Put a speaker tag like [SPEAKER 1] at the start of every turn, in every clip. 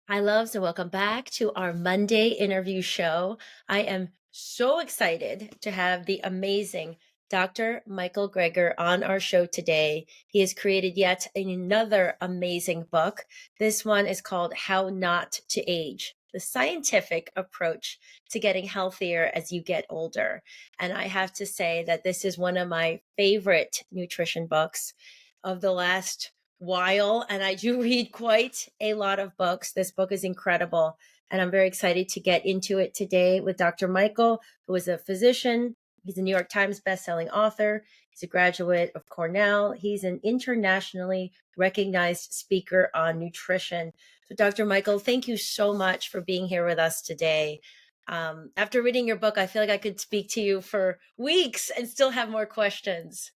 [SPEAKER 1] Hi, loves, and welcome back to our Monday interview show. I am so excited to have the amazing Dr. Michael Greger on our show today. He has created yet another amazing book. This one is called How Not to Age: The Scientific Approach to Getting Healthier as You Get Older. And I have to say that this is one of my favorite nutrition books of the last while, and I do read quite a lot of books. This book is incredible, and I'm very excited to get into it today with Dr. Michael, who is a physician. He's a New York Times bestselling author. He's a graduate of Cornell. He's an internationally recognized speaker on nutrition. So, Dr. Michael, thank you so much for being here with us today. After reading your book, I feel like I could speak to you for weeks and still have more questions.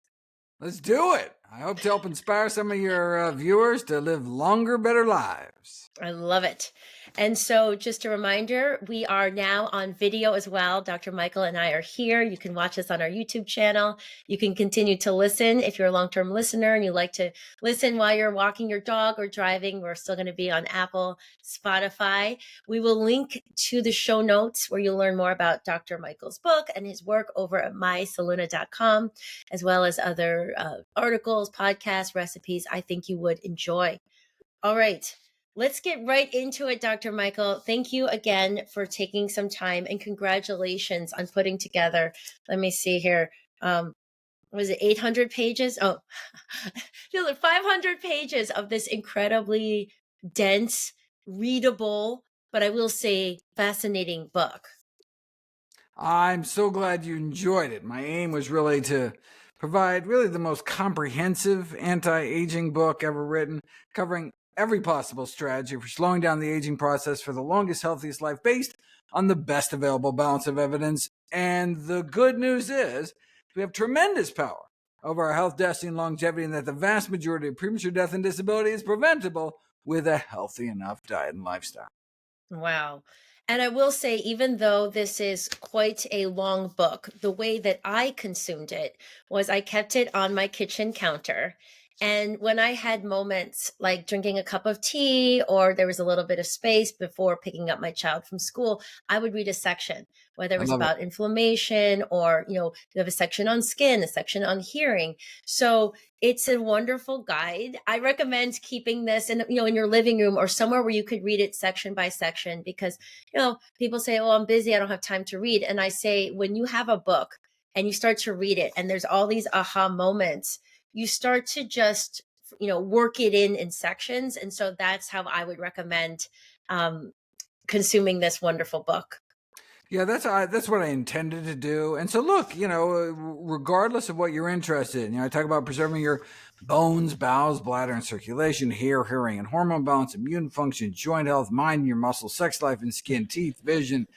[SPEAKER 2] Let's do it. I hope to help inspire some of your viewers to live longer, better lives.
[SPEAKER 1] I love it. And so, just a reminder, we are now on video as well. Dr. Michael and I are here. You can watch us on our YouTube channel. You can continue to listen if you're a long term listener and you like to listen while you're walking your dog or driving. We're still going to be on Apple, Spotify. We will link to the show notes where you'll learn more about Dr. Michael's book and his work over at mysaluna.com, as well as other articles, podcasts, recipes I think you would enjoy. All right. Let's get right into it, Dr. Michael. Thank you again for taking some time and congratulations on putting together, let me see here. Was it 800 pages? Oh, 500 pages of this incredibly dense, readable, but I will say fascinating book.
[SPEAKER 2] I'm so glad you enjoyed it. My aim was really to provide really the most comprehensive anti-aging book ever written, covering every possible strategy for slowing down the aging process for the longest, healthiest life based on the best available balance of evidence. And the good news is we have tremendous power over our health, destiny, and longevity, and that the vast majority of premature death and disability is preventable with a healthy enough diet and lifestyle.
[SPEAKER 1] Wow. And I will say, even though this is quite a long book, the way that I consumed it was I kept it on my kitchen counter. And when I had moments like drinking a cup of tea or there was a little bit of space before picking up my child from school, I would read a section, whether it
[SPEAKER 2] I
[SPEAKER 1] was
[SPEAKER 2] love it.
[SPEAKER 1] about inflammation or, you have a section on skin, a section on hearing. So it's a wonderful guide. I recommend keeping this in your living room or somewhere where you could read it section by section, because people say, "Oh, I'm busy, I don't have time to read." And I say, when you have a book and you start to read it and there's all these aha moments, you start to just work it in sections. And so that's how I would recommend consuming this wonderful book.
[SPEAKER 2] Yeah, that's what I intended to do. And so, look, regardless of what you're interested in, I talk about preserving your bones, bowels, bladder, and circulation, hair, hearing, and hormone balance, immune function, joint health, mind, your muscles, sex life, and skin, teeth, vision,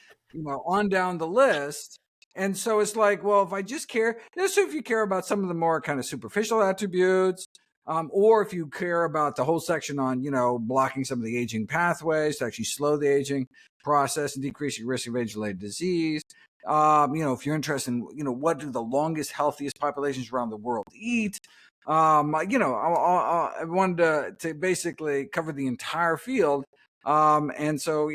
[SPEAKER 2] on down the list. And so it's like, well, if I just care, so if you care about some of the more kind of superficial attributes, or if you care about the whole section on, blocking some of the aging pathways to actually slow the aging process and decrease your risk of age-related disease. If you're interested in, what do the longest, healthiest populations around the world eat? I wanted to basically cover the entire field. And so,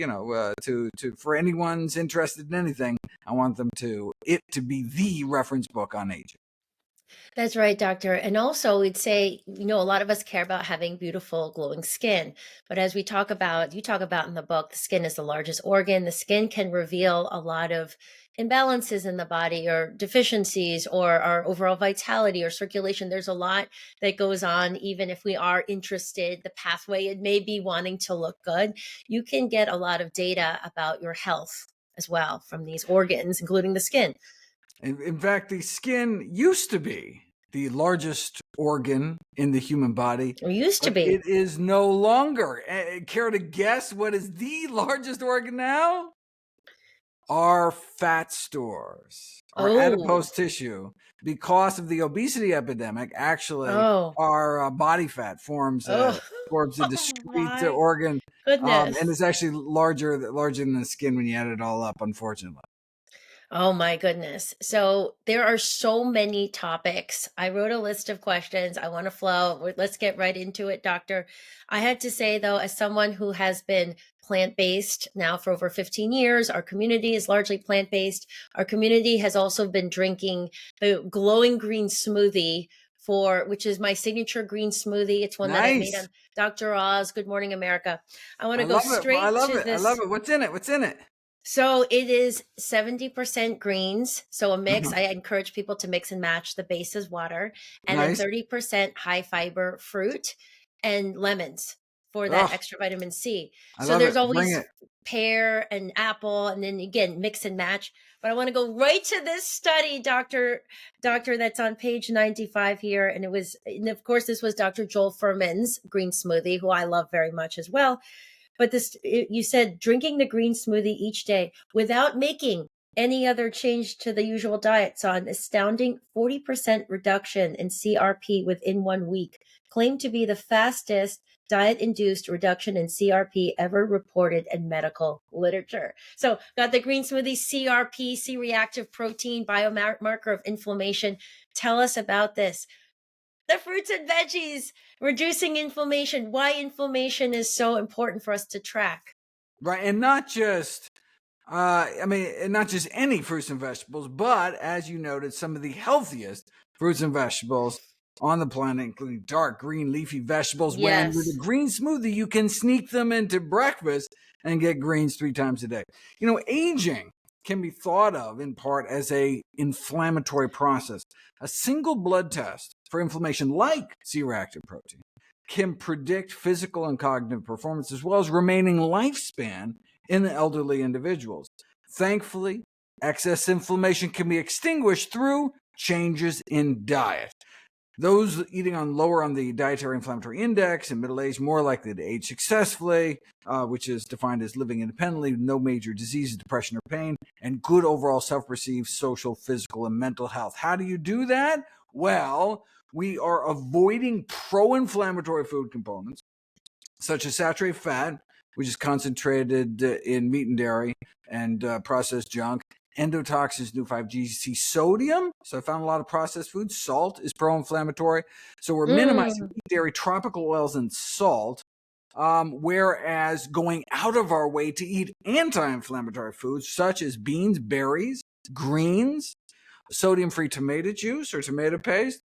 [SPEAKER 2] for anyone's interested in anything, I want it to be the reference book on aging.
[SPEAKER 1] That's right, doctor. And also, we'd say, a lot of us care about having beautiful, glowing skin. But as you talk about in the book, the skin is the largest organ. The skin can reveal a lot of imbalances in the body or deficiencies or our overall vitality or circulation. There's a lot that goes on, even if we are interested, the pathway, it may be wanting to look good. You can get a lot of data about your health as well from these organs, including the skin.
[SPEAKER 2] In fact, the skin used to be the largest organ in the human body.
[SPEAKER 1] It used to
[SPEAKER 2] But
[SPEAKER 1] be.
[SPEAKER 2] it is no longer. Care to guess what is the largest organ now? Our fat stores, our
[SPEAKER 1] Oh,
[SPEAKER 2] adipose tissue. Because of the obesity epidemic, actually,
[SPEAKER 1] oh.
[SPEAKER 2] our body fat forms
[SPEAKER 1] Oh,
[SPEAKER 2] a
[SPEAKER 1] oh
[SPEAKER 2] discrete
[SPEAKER 1] my
[SPEAKER 2] organ, and
[SPEAKER 1] goodness.
[SPEAKER 2] it's actually larger than the skin when you add it all up, unfortunately.
[SPEAKER 1] Oh my goodness. So there are so many topics. I wrote a list of questions. I want to flow. Let's get right into it, doctor. I had to say, though, as someone who has been plant based now for over 15 years, our community is largely plant based. Our community has also been drinking the glowing green smoothie. Which is my signature green smoothie. It's one that I made
[SPEAKER 2] Nice.
[SPEAKER 1] on Dr. Oz. Good Morning America. I want
[SPEAKER 2] I
[SPEAKER 1] to go
[SPEAKER 2] love it. I
[SPEAKER 1] straight
[SPEAKER 2] love
[SPEAKER 1] to
[SPEAKER 2] it. I love
[SPEAKER 1] this.
[SPEAKER 2] it. What's in it? What's in it?
[SPEAKER 1] So it is 70% greens. So a mix. I encourage people to mix and match. The base is water, and then
[SPEAKER 2] Nice.
[SPEAKER 1] 30% high fiber fruit and lemons for that
[SPEAKER 2] Oh,
[SPEAKER 1] extra vitamin C.
[SPEAKER 2] I
[SPEAKER 1] So
[SPEAKER 2] love
[SPEAKER 1] there's
[SPEAKER 2] it. Bring
[SPEAKER 1] always
[SPEAKER 2] it.
[SPEAKER 1] pear and apple, and then again, mix and match. But I want to go right to this study, Doctor, that's on page 95 here. And of course, this was Dr. Joel Furman's green smoothie, who I love very much as well. But you said drinking the green smoothie each day without making any other change to the usual diet saw an astounding 40% reduction in CRP within 1 week, claimed to be the fastest diet induced reduction in CRP ever reported in medical literature. So, got the green smoothie, CRP, C reactive protein, biomarker of inflammation. Tell us about this. The fruits and veggies, reducing inflammation, why inflammation is so important for us to track.
[SPEAKER 2] Right. And not just and not just any fruits and vegetables, but as you noted, some of the healthiest fruits and vegetables on the planet, including dark green leafy vegetables. When with a
[SPEAKER 1] Yes.
[SPEAKER 2] green smoothie, you can sneak them into breakfast and get greens 3 times a day. Aging can be thought of in part as a inflammatory process. A single blood test for inflammation, like C-reactive protein, can predict physical and cognitive performance as well as remaining lifespan in the elderly individuals. Thankfully, excess inflammation can be extinguished through changes in diet. Those eating lower on the dietary inflammatory index in middle age more likely to age successfully, which is defined as living independently, no major diseases, depression, or pain, and good overall self-perceived social, physical, and mental health. How do you do that? Well, we are avoiding pro-inflammatory food components such as saturated fat, which is concentrated in meat and dairy and processed junk. Endotoxins, new 5GC, sodium. So I found a lot of processed foods. Salt is pro-inflammatory. So we're minimizing
[SPEAKER 1] Mm,
[SPEAKER 2] meat, dairy, tropical oils, and salt. Whereas going out of our way to eat anti-inflammatory foods such as beans, berries, greens, sodium-free tomato juice or tomato paste,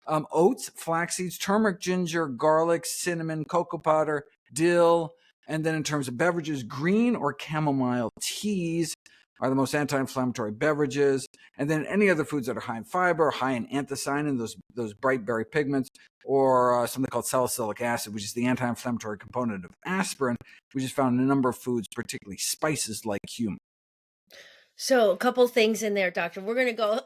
[SPEAKER 2] oats, flax seeds, turmeric, ginger, garlic, cinnamon, cocoa powder, dill. And then in terms of beverages, green or chamomile teas are the most anti-inflammatory beverages. And then any other foods that are high in fiber, high in anthocyanin, those bright berry pigments, or something called salicylic acid, which is the anti-inflammatory component of aspirin, which is found in a number of foods, particularly spices like cumin.
[SPEAKER 1] so a couple things in there, doctor. We're gonna go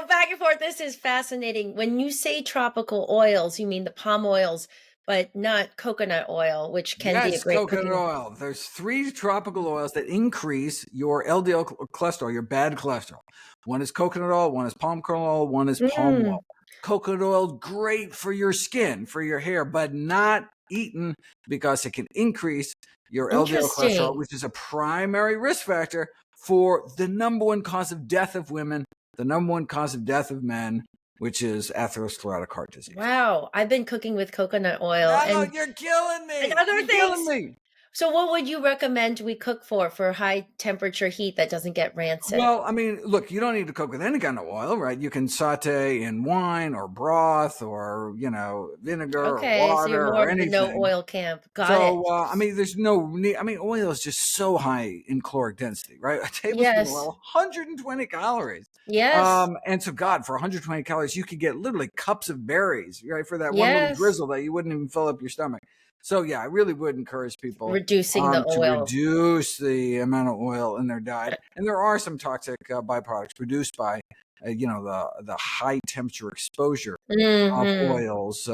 [SPEAKER 1] back and forth. This is fascinating. When you say tropical oils, you mean the palm oils, but not coconut oil, which can be a
[SPEAKER 2] Yes,
[SPEAKER 1] great
[SPEAKER 2] coconut
[SPEAKER 1] cooking.
[SPEAKER 2] oil. There's 3 tropical oils that increase your LDL cholesterol, your bad cholesterol. One is coconut oil, one is palm kernel oil, one is palm oil.
[SPEAKER 1] Mm,
[SPEAKER 2] Coconut oil, great for your skin, for your hair, but not eaten because it can increase your LDL cholesterol,
[SPEAKER 1] interesting.
[SPEAKER 2] which is a primary risk factor for the number one cause of death of women, the number one cause of death of men, which is atherosclerotic heart disease.
[SPEAKER 1] Wow, I've been cooking with coconut oil
[SPEAKER 2] No,
[SPEAKER 1] and
[SPEAKER 2] you're killing me.
[SPEAKER 1] other
[SPEAKER 2] You're killing
[SPEAKER 1] things.
[SPEAKER 2] me.
[SPEAKER 1] So what would you recommend we cook for high temperature heat that doesn't get rancid?
[SPEAKER 2] Well, I mean, look, you don't need to cook with any kind of oil, right? You can saute in wine or broth or, vinegar or
[SPEAKER 1] Okay, so you're
[SPEAKER 2] water
[SPEAKER 1] more
[SPEAKER 2] or
[SPEAKER 1] of the no
[SPEAKER 2] anything.
[SPEAKER 1] oil camp. Got it.
[SPEAKER 2] So, I mean, there's no need. I mean, oil is just so high in caloric density, right? A tablespoon of
[SPEAKER 1] Yes.
[SPEAKER 2] oil, 120 calories.
[SPEAKER 1] Yes.
[SPEAKER 2] And so, God, for 120 calories, you could get literally cups of berries, right? For that one little
[SPEAKER 1] Yes.
[SPEAKER 2] drizzle that you wouldn't even fill up your stomach. So, yeah, I really would encourage people
[SPEAKER 1] Reducing the
[SPEAKER 2] to
[SPEAKER 1] oil.
[SPEAKER 2] reduce the amount of oil in their diet. And there are some toxic byproducts produced by, the high temperature exposure of
[SPEAKER 1] Mhm.
[SPEAKER 2] oils,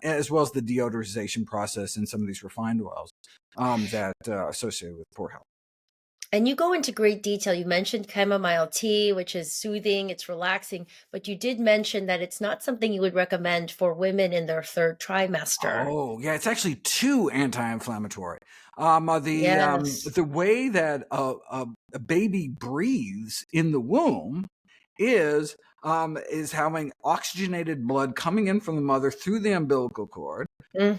[SPEAKER 2] as well as the deodorization process in some of these refined oils that are associated with poor health.
[SPEAKER 1] And you go into great detail. You mentioned chamomile tea, which is soothing, it's relaxing, but you did mention that it's not something you would recommend for women in their third trimester.
[SPEAKER 2] Oh, yeah, it's actually too anti-inflammatory.
[SPEAKER 1] Yes.
[SPEAKER 2] The way that a baby breathes in the womb is having oxygenated blood coming in from the mother through the umbilical cord,
[SPEAKER 1] Mhm.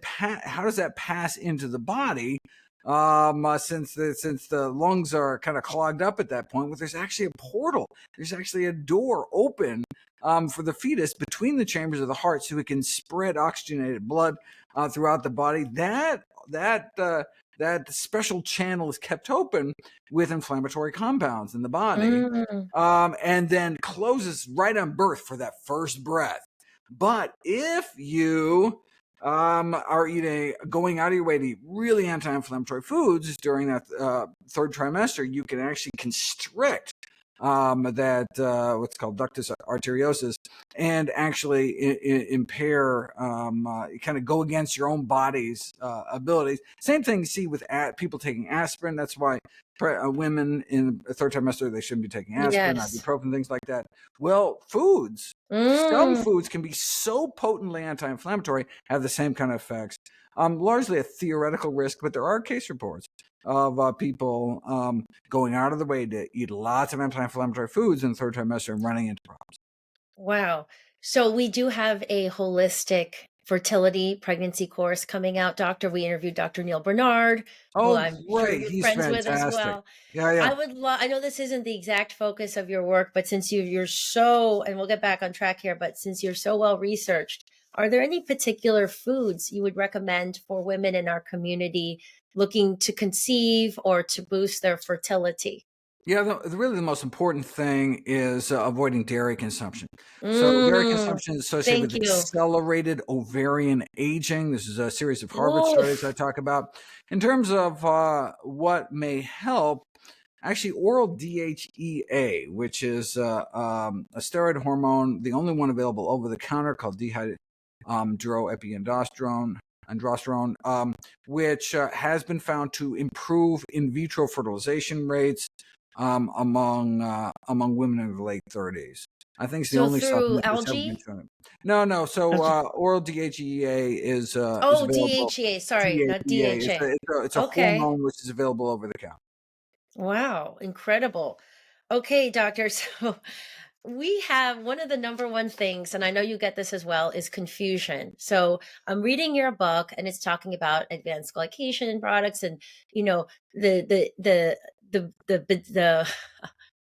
[SPEAKER 2] how does that pass into the body? Since the lungs are kind of clogged up at that point, well, there's actually a portal. There's actually a door open for the fetus between the chambers of the heart, so it can spread oxygenated blood throughout the body. That special channel is kept open with inflammatory compounds in the body,
[SPEAKER 1] Mm.
[SPEAKER 2] and then closes right on birth for that first breath. But if you are going out of your way to eat really anti-inflammatory foods during that third trimester, you can actually constrict that what's called ductus arteriosus, and actually impair, kind of go against your own body's abilities. Same thing you see with people taking aspirin. That's why women in the third trimester, they shouldn't be taking aspirin,
[SPEAKER 1] Yes.
[SPEAKER 2] ibuprofen, things like that. Well, some
[SPEAKER 1] Mm.
[SPEAKER 2] foods can be so potently anti-inflammatory, have the same kind of effects. Largely a theoretical risk, but there are case reports of people going out of the way to eat lots of anti-inflammatory foods in the third trimester and running into problems.
[SPEAKER 1] Wow. So we do have a holistic fertility pregnancy course coming out, doctor. We interviewed Dr. Neil Bernard, who
[SPEAKER 2] Oh,
[SPEAKER 1] I'm sure
[SPEAKER 2] great.
[SPEAKER 1] you're
[SPEAKER 2] He's
[SPEAKER 1] friends with as
[SPEAKER 2] fantastic.
[SPEAKER 1] well.
[SPEAKER 2] Yeah, yeah.
[SPEAKER 1] I would love, I know this isn't the exact focus of your work, but since you're so, and we'll get back on track here, but since you're so well researched, are there any particular foods you would recommend for women in our community looking to conceive or to boost their fertility?
[SPEAKER 2] Yeah, really the most important thing is avoiding dairy consumption. So, dairy
[SPEAKER 1] Mm,
[SPEAKER 2] consumption is associated
[SPEAKER 1] thank
[SPEAKER 2] with
[SPEAKER 1] you.
[SPEAKER 2] accelerated ovarian aging. This is a series of Harvard studies I
[SPEAKER 1] Oof.
[SPEAKER 2] talk about. In terms of what may help, actually, oral DHEA, which is a steroid hormone, the only one available over the counter, called androsterone, which has been found to improve in vitro fertilization rates among women in the late 30s. I think it's the
[SPEAKER 1] So
[SPEAKER 2] only
[SPEAKER 1] through
[SPEAKER 2] supplement that's ever been
[SPEAKER 1] algae?
[SPEAKER 2] shown. No, no. So
[SPEAKER 1] Okay.
[SPEAKER 2] oral DHEA is
[SPEAKER 1] Oh,
[SPEAKER 2] available.
[SPEAKER 1] DHEA, sorry, not
[SPEAKER 2] DHEA is
[SPEAKER 1] DHA.
[SPEAKER 2] it's a
[SPEAKER 1] Okay.
[SPEAKER 2] hormone which is available over the counter.
[SPEAKER 1] Wow, incredible. Okay, doctor. So we have one of the number one things, and I know you get this as well, is confusion. So I'm reading your book and it's talking about advanced glycation products and you know the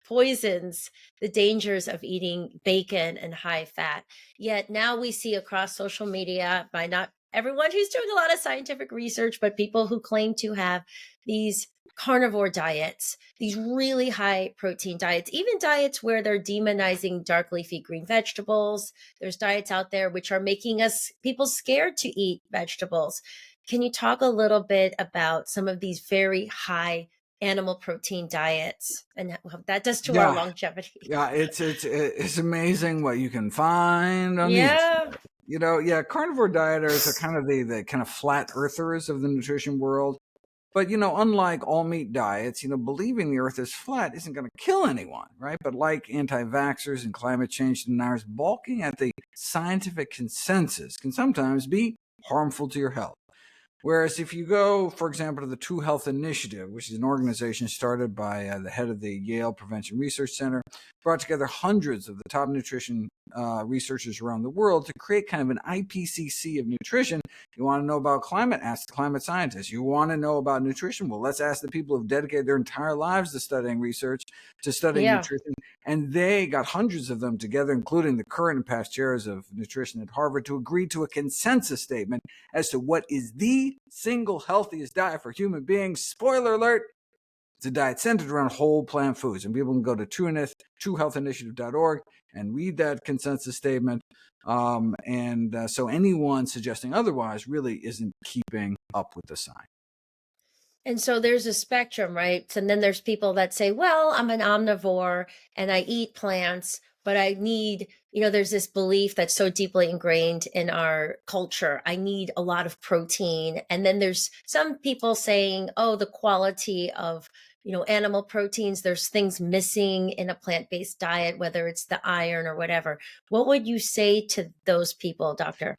[SPEAKER 1] poisons, the dangers of eating bacon and high fat. Yet now we see across social media, by not everyone who's doing a lot of scientific research, but people who claim to have these carnivore diets, these really high protein diets, even diets where they're demonizing dark leafy green vegetables. There's diets out there which are making us people scared to eat vegetables. Can you talk a little bit about some of these very high animal protein diets and what that does to our
[SPEAKER 2] Yeah,
[SPEAKER 1] longevity?
[SPEAKER 2] yeah. It's amazing what you can find on the internet.
[SPEAKER 1] Yeah.
[SPEAKER 2] Yeah, carnivore dieters are kind of the kind of flat earthers of the nutrition world. But unlike all meat diets, believing the earth is flat isn't going to kill anyone, right? But like anti-vaxxers and climate change deniers, balking at the scientific consensus can sometimes be harmful to your health. Whereas if you go, for example, to the True Health Initiative, which is an organization started by the head of the Yale Prevention Research Center, brought together hundreds of the top nutrition researchers around the world to create kind of an IPCC of nutrition. You want to know about climate? Ask the climate scientists. You want to know about nutrition? Well, let's ask the people who've dedicated their entire lives to studying research, to studying
[SPEAKER 1] Yeah.
[SPEAKER 2] nutrition. And they got hundreds of them together, including the current and past chairs of nutrition at Harvard, to agree to a consensus statement as to what is the single healthiest diet for human beings. Spoiler alert, it's a diet centered around whole plant foods. And people can go to truehealthinitiative.org and read that consensus statement. So anyone suggesting otherwise really isn't keeping up with the science.
[SPEAKER 1] And so there's a spectrum, right? And then there's people that say, well, I'm an omnivore and I eat plants, but I need, there's this belief that's so deeply ingrained in our culture. I need a lot of protein. And then there's some people saying, oh, the quality of, animal proteins, there's things missing in a plant-based diet, whether it's the iron or whatever. What would you say to those people, doctor?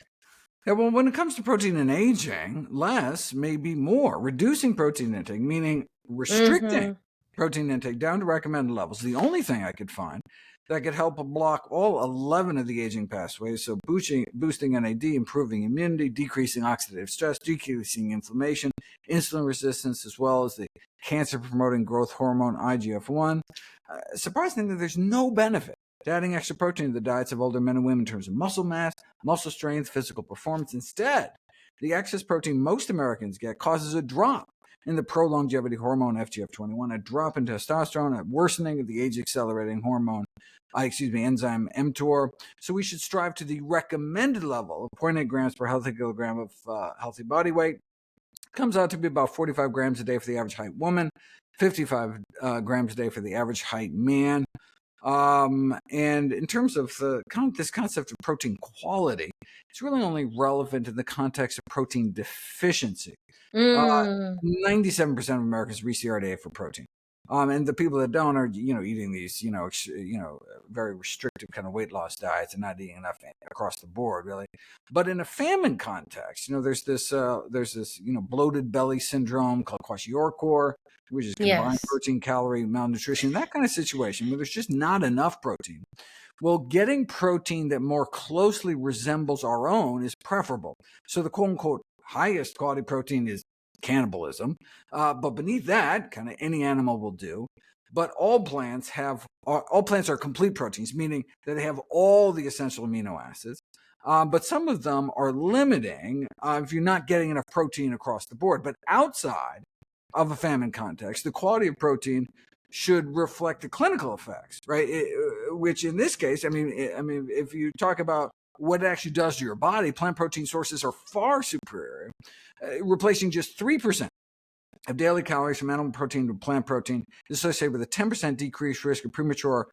[SPEAKER 2] Yeah, well, when it comes to protein and aging, less may be more. Reducing protein intake, meaning restricting
[SPEAKER 1] Mm-hmm.
[SPEAKER 2] protein intake down to recommended levels, the only thing I could find that could help block all 11 of the aging pathways, so boosting NAD, improving immunity, decreasing oxidative stress, decreasing inflammation, insulin resistance, as well as the cancer-promoting growth hormone IGF-1. Surprisingly, there's no benefit to adding extra protein to the diets of older men and women in terms of muscle mass, muscle strength, physical performance. Instead, the excess protein most Americans get causes a drop in the pro-longevity hormone FGF21, a drop in testosterone, a worsening of the age-accelerating hormone, enzyme mTOR. So we should strive to the recommended level of 0.8 grams per healthy kilogram of healthy body weight. Comes out to be about 45 grams a day for the average height woman, 55 grams a day for the average height man. And in terms of this concept of protein quality, it's really only relevant in the context of protein deficiency. Uh,
[SPEAKER 1] Mm.
[SPEAKER 2] 97% of Americans reach the RDA for protein. And the people that don't are, eating these, very restrictive kind of weight loss diets and not eating enough across the board, really. But in a famine context, there's this, bloated belly syndrome called kwashiorkor, which is combined
[SPEAKER 1] Yes.
[SPEAKER 2] protein, calorie, malnutrition, that kind of situation where there's just not enough protein. Well, getting protein that more closely resembles our own is preferable. So the quote-unquote highest quality protein is cannibalism, but beneath that, kind of any animal will do. But all plants are complete proteins, meaning that they have all the essential amino acids. But some of them are limiting if you're not getting enough protein across the board. But outside of a famine context, the quality of protein should reflect the clinical effects, right? Which in this case, if you talk about what it actually does to your body, plant protein sources are far superior, replacing just 3% of daily calories from animal protein to plant protein is associated with a 10% decreased risk of premature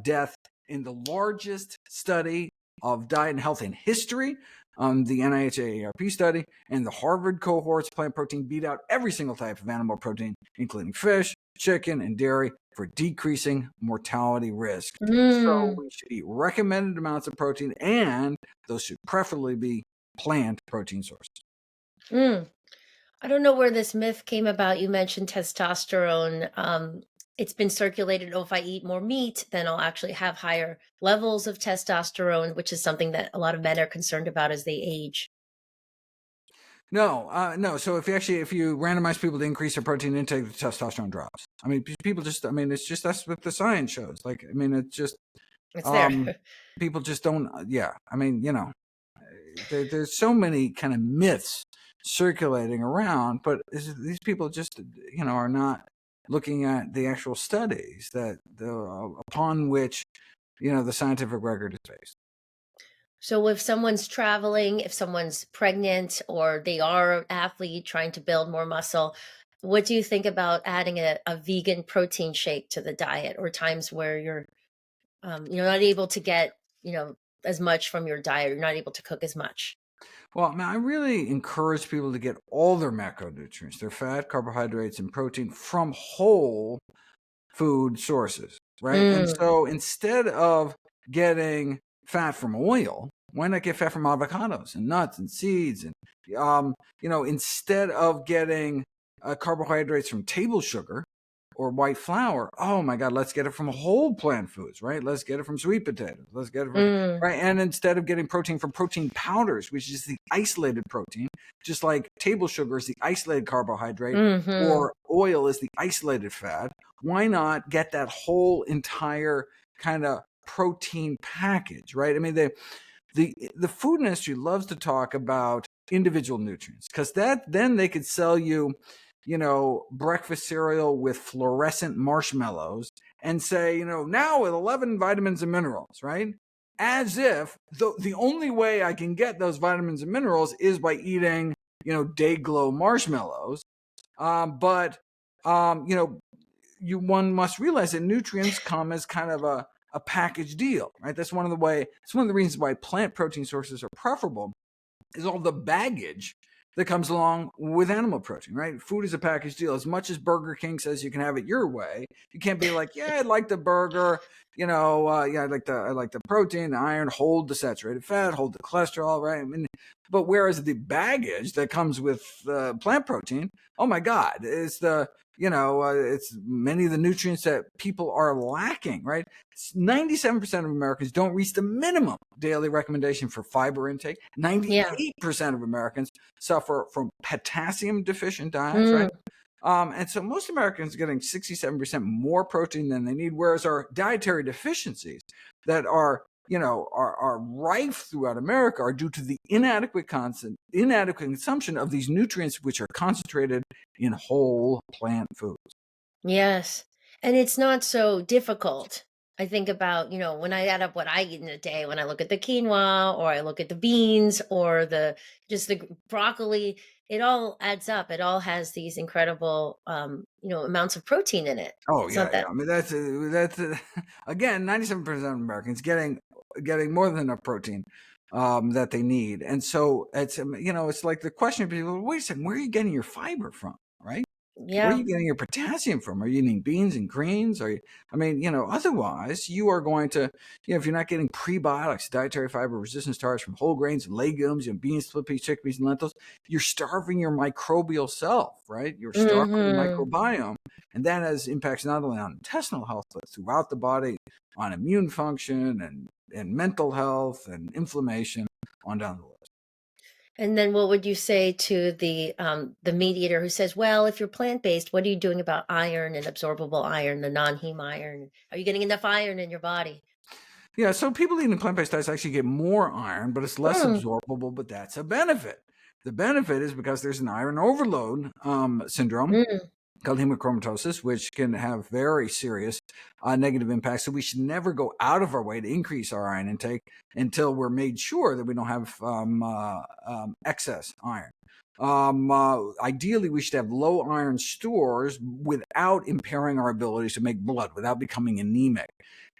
[SPEAKER 2] death in the largest study of diet and health in history, the NIH AARP study, and the Harvard cohorts. Plant protein beat out every single type of animal protein, including fish, chicken, and dairy, for decreasing mortality risk. So
[SPEAKER 1] Mm.
[SPEAKER 2] we should eat recommended amounts of protein, and those should preferably be plant protein sources.
[SPEAKER 1] Mm. I don't know where this myth came about. You mentioned testosterone. It's been circulated, oh, if I eat more meat, then I'll actually have higher levels of testosterone, which is something that a lot of men are concerned about as they age.
[SPEAKER 2] No. So if you randomize people to increase their protein intake, the testosterone drops. People just, it's just that's what the science shows. It's just,
[SPEAKER 1] It's there.
[SPEAKER 2] um, people just don't. Yeah, there's so many kind of myths circulating around, but these people just, are not looking at the actual studies upon which, the scientific record is based.
[SPEAKER 1] So if someone's traveling, if someone's pregnant, or they are an athlete trying to build more muscle, what do you think about adding a vegan protein shake to the diet, or times where you're not able to get, as much from your diet, you're not able to cook as much?
[SPEAKER 2] Well, I really encourage people to get all their macronutrients, their fat, carbohydrates, and protein from whole food sources, right? And
[SPEAKER 1] Mm.
[SPEAKER 2] so instead of getting fat from oil, why not get fat from avocados and nuts and seeds? And, instead of getting carbohydrates from table sugar or white flour, oh my God, let's get it from whole plant foods, right? Let's get it from sweet potatoes. Let's get it from,
[SPEAKER 1] Mm.
[SPEAKER 2] right? And instead of getting protein from protein powders, which is the isolated protein, just like table sugar is the isolated carbohydrate,
[SPEAKER 1] Mhm.
[SPEAKER 2] or oil is the isolated fat, why not get that whole entire kind of protein package, right? The food industry loves to talk about individual nutrients, because then they could sell you, breakfast cereal with fluorescent marshmallows and say, now with 11 vitamins and minerals, right? As if the only way I can get those vitamins and minerals is by eating, day glow marshmallows. But one must realize that nutrients come as kind of a package deal, right? It's one of the reasons why plant protein sources are preferable, is all the baggage that comes along with animal protein, right? Food is a package deal. As much as Burger King says you can have it your way, you can't be like, yeah, I like the burger, yeah, I like the protein, the iron, hold the saturated fat, hold the cholesterol, right? I mean, but whereas the baggage that comes with plant protein, oh my God, it's many of the nutrients that people are lacking, right? 97% of Americans don't reach the minimum daily recommendation for fiber intake.
[SPEAKER 1] Yeah.
[SPEAKER 2] 98% of Americans suffer from potassium deficient diets, right?
[SPEAKER 1] Mm.
[SPEAKER 2] And so most Americans are getting 67% more protein than they need, whereas our dietary deficiencies that are rife throughout America are due to the inadequate consumption of these nutrients, which are concentrated in whole plant foods.
[SPEAKER 1] Yes. And it's not so difficult. I think about, when I add up what I eat in a day, when I look at the quinoa or I look at the beans or the broccoli, it all adds up. It all has these incredible, amounts of protein in it.
[SPEAKER 2] Oh
[SPEAKER 1] It's
[SPEAKER 2] yeah,
[SPEAKER 1] not
[SPEAKER 2] yeah.
[SPEAKER 1] that.
[SPEAKER 2] I mean that's again 97% of Americans getting more than enough protein that they need, and so it's like the question of people. Wait a second, where are you getting your fiber from, right? Where are
[SPEAKER 1] Yeah.
[SPEAKER 2] you getting your potassium from? Are you eating beans and greens? Otherwise you are going to, if you're not getting prebiotics, dietary fiber, resistant starch from whole grains and legumes, beans, split peas, chickpeas, and lentils, you're starving your microbial self, right? You're starving the
[SPEAKER 1] Hmm.
[SPEAKER 2] microbiome. And that has impacts not only on intestinal health, but throughout the body, on immune function and mental health and inflammation, on down the list.
[SPEAKER 1] And then what would you say to the meat eater who says, "Well, if you're plant-based, what are you doing about iron and absorbable iron, the non-heme iron? Are you getting enough iron in your body?"
[SPEAKER 2] Yeah, so people eating plant-based diets actually get more iron, but it's less
[SPEAKER 1] Mm.
[SPEAKER 2] absorbable, but that's a benefit. The benefit is because there's an iron overload syndrome
[SPEAKER 1] Mm.
[SPEAKER 2] called hemochromatosis, which can have very serious negative impacts. So we should never go out of our way to increase our iron intake until we're made sure that we don't have excess iron. Ideally, we should have low iron stores without impairing our ability to make blood, without becoming anemic.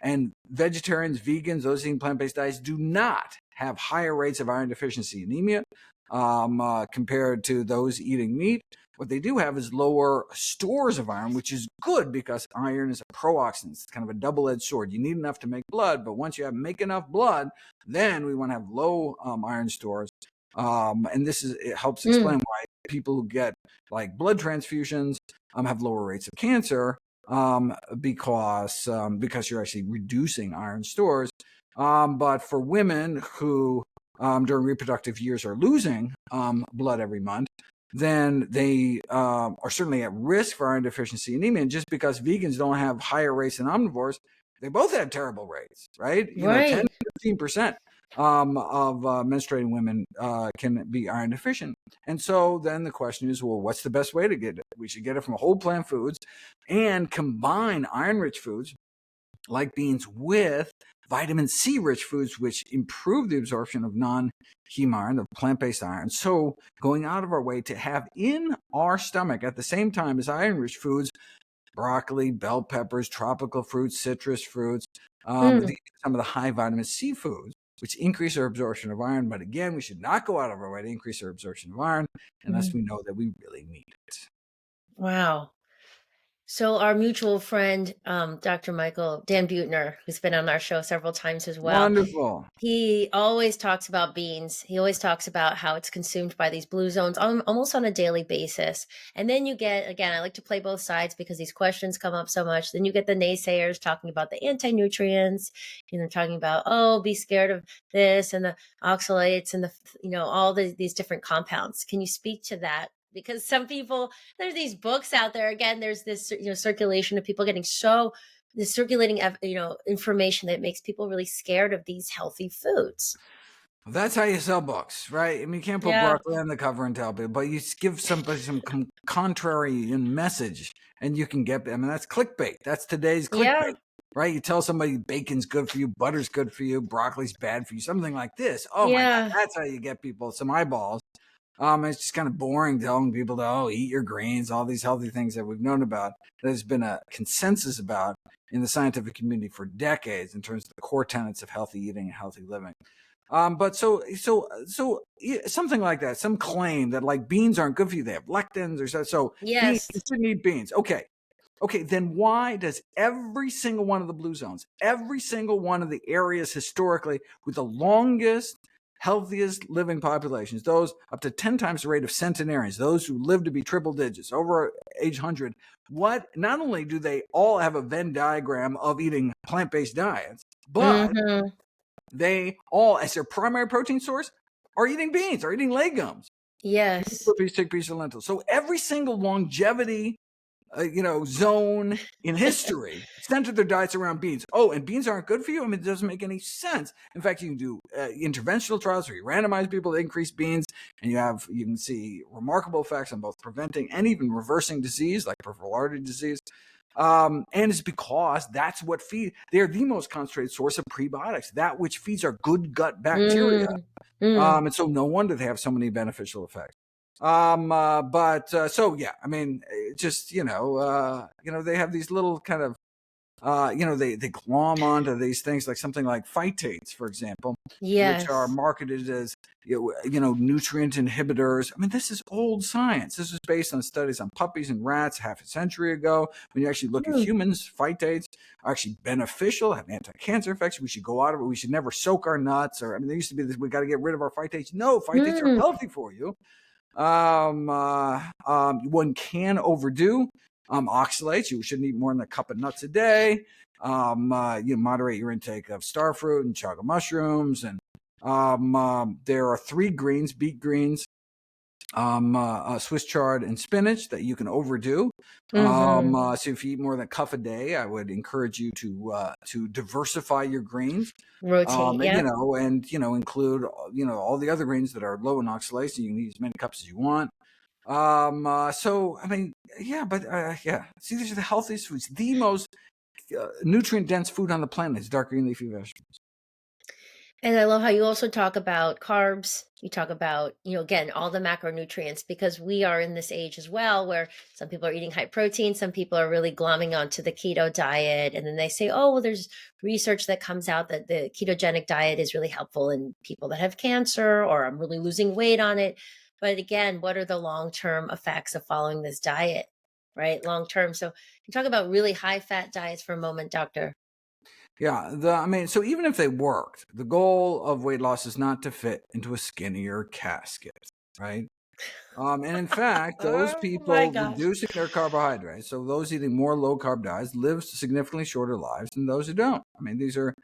[SPEAKER 2] And vegetarians, vegans, those eating plant-based diets do not have higher rates of iron deficiency anemia compared to those eating meat. What they do have is lower stores of iron, which is good because iron is a pro-oxidant. It's kind of a double-edged sword. You need enough to make blood, but once you make enough blood, then we want to have low iron stores. And it helps
[SPEAKER 1] Mm.
[SPEAKER 2] explain why people who get like blood transfusions have lower rates of cancer because you're actually reducing iron stores. But for women who during reproductive years are losing blood every month, then they are certainly at risk for iron deficiency anemia. And just because vegans don't have higher rates than omnivores, they both have terrible rates, right? 10
[SPEAKER 1] Right.
[SPEAKER 2] to 15% of menstruating women can be iron deficient. And so then the question is, well, what's the best way to get it? We should get it from whole plant foods and combine iron-rich foods like beans with vitamin C rich foods, which improve the absorption of non-heme iron, of plant-based iron. So going out of our way to have in our stomach at the same time as iron-rich foods, broccoli, bell peppers, tropical fruits, citrus fruits, these
[SPEAKER 1] Mm.
[SPEAKER 2] are some of the high vitamin C foods, which increase our absorption of iron. But again, we should not go out of our way to increase our absorption of iron unless
[SPEAKER 1] Mhm.
[SPEAKER 2] we know that we really need it.
[SPEAKER 1] Wow. So our mutual friend, Dr. Michael Dan Butner, who's been on our show several times as well,
[SPEAKER 2] Wonderful.
[SPEAKER 1] he always talks about beans. He always talks about how it's consumed by these blue zones almost on a daily basis. And then you get, again, I like to play both sides because these questions come up so much. Then you get the naysayers talking about the anti-nutrients, talking about, oh, be scared of this and the oxalates and all these different compounds. Can you speak to that? Because some people, there's these books out there. Again, there's this, circulation of people getting the circulating information that makes people really scared of these healthy foods.
[SPEAKER 2] That's how you sell books, right? I mean, you can't put
[SPEAKER 1] Yeah.
[SPEAKER 2] broccoli on the cover and tell people, but you give somebody some contrary message, and you can get. I mean, that's clickbait. That's today's clickbait,
[SPEAKER 1] Yeah.
[SPEAKER 2] right? You tell somebody bacon's good for you, butter's good for you, broccoli's bad for you, something like this. Oh my God,
[SPEAKER 1] Yeah.
[SPEAKER 2] that's how you get people some eyeballs. It's just kind of boring telling people to, eat your greens, all these healthy things that we've known about, that there's been a consensus about in the scientific community for decades in terms of the core tenets of healthy eating and healthy living. But something like that, some claim that like beans aren't good for you, they have lectins or so beans,
[SPEAKER 1] Yes.
[SPEAKER 2] you shouldn't eat beans. Okay, then why does every single one of the blue zones, every single one of the areas historically with the longest, healthiest living populations, those up to 10 times the rate of centenarians, those who live to be triple digits, over age 100, not only do they all have a Venn diagram of eating plant-based diets, but
[SPEAKER 1] Mm-hmm.
[SPEAKER 2] they all, as their primary protein source, are eating beans, are eating legumes,
[SPEAKER 1] Yes.
[SPEAKER 2] chickpeas, and lentils. So every single longevity zone in history centered their diets around beans. Oh, and beans aren't good for you? I mean, it doesn't make any sense. In fact, you can do interventional trials where you randomize people to increase beans, and you can see remarkable effects on both preventing and even reversing disease, like peripheral artery disease. And it's because that's what they're the most concentrated source of prebiotics, that which feeds our good gut bacteria.
[SPEAKER 1] Mm-hmm.
[SPEAKER 2] And so no wonder they have so many beneficial effects. So yeah, I mean, just they have these little kind of they glom onto these things, like something like phytates, for example, which are
[SPEAKER 1] Yes.
[SPEAKER 2] marketed as nutrient inhibitors. I mean, this is old science. This is based on studies on puppies and rats half a century ago. When you actually look at
[SPEAKER 1] Mm.
[SPEAKER 2] humans, phytates are actually beneficial, have anti-cancer effects. We should go out of it. We should never soak our nuts. Or, I mean, there used to be this, we got to get rid of our phytates. No, phytates are
[SPEAKER 1] Mm.
[SPEAKER 2] healthy for you. One can overdo oxalates. You shouldn't eat more than a cup of nuts a day. You moderate your intake of starfruit and chaga mushrooms. And there are 3 greens, beet greens, Swiss chard, and spinach that you can overdo.
[SPEAKER 1] Mm-hmm.
[SPEAKER 2] So if you eat more than a cup a day, I would encourage you to diversify your greens.
[SPEAKER 1] Rotate.
[SPEAKER 2] And
[SPEAKER 1] Yep.
[SPEAKER 2] include all the other greens that are low in oxalates. And you can eat as many cups as you want. So I mean, yeah, but yeah. See, these are the healthiest foods, the most nutrient dense food on the planet is dark green leafy vegetables.
[SPEAKER 1] And I love how you also talk about carbs. You talk about, again, all the macronutrients because we are in this age as well where some people are eating high protein, some people are really glomming onto the keto diet. And then they say, oh, well, there's research that comes out that the ketogenic diet is really helpful in people that have cancer or I'm really losing weight on it. But again, what are the long term effects of following this diet, right? Long term. So you talk about really high fat diets for a moment, doctor.
[SPEAKER 2] Yeah, I mean, so even if they worked, the goal of weight loss is not to fit into a skinnier casket, right? And in fact, those
[SPEAKER 1] Oh my
[SPEAKER 2] people
[SPEAKER 1] gosh.
[SPEAKER 2] reducing their carbohydrates, so those eating more low carb diets, live significantly shorter lives than those who don't. I mean, these are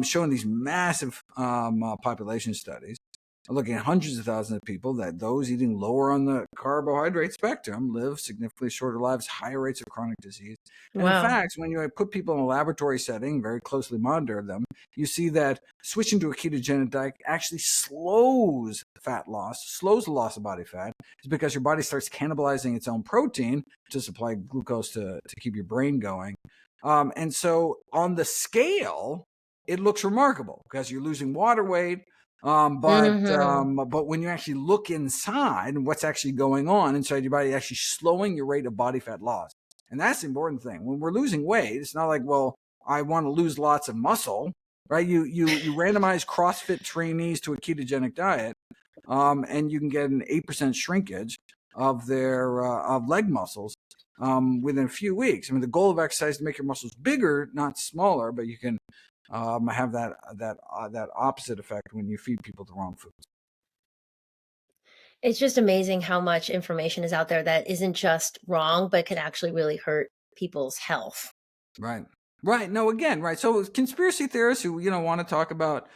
[SPEAKER 2] showing these massive population studies, looking at hundreds of thousands of people, that those eating lower on the carbohydrate spectrum live significantly shorter lives, higher rates of chronic disease. And in
[SPEAKER 1] Wow.
[SPEAKER 2] fact, when you put people in a laboratory setting, very closely monitor them, you see that switching to a ketogenic diet actually slows fat loss, slows the loss of body fat, is because your body starts cannibalizing its own protein to supply glucose to keep your brain going. And so on the scale, it looks remarkable because you're losing water weight.
[SPEAKER 1] Mhm.
[SPEAKER 2] But when you actually look inside and what's actually going on inside your body, actually slowing your rate of body fat loss. And that's the important thing. When we're losing weight, it's not like, well, I want to lose lots of muscle, right? You randomize CrossFit trainees to a ketogenic diet, and you can get an 8% shrinkage of their of leg muscles within a few weeks. I mean, the goal of exercise is to make your muscles bigger, not smaller, but you can have that opposite effect when you feed people the wrong foods.
[SPEAKER 1] It's just amazing how much information is out there that isn't just wrong, but can actually really hurt people's health.
[SPEAKER 2] Right. Right. No, again, right. So conspiracy theorists who, want to talk about,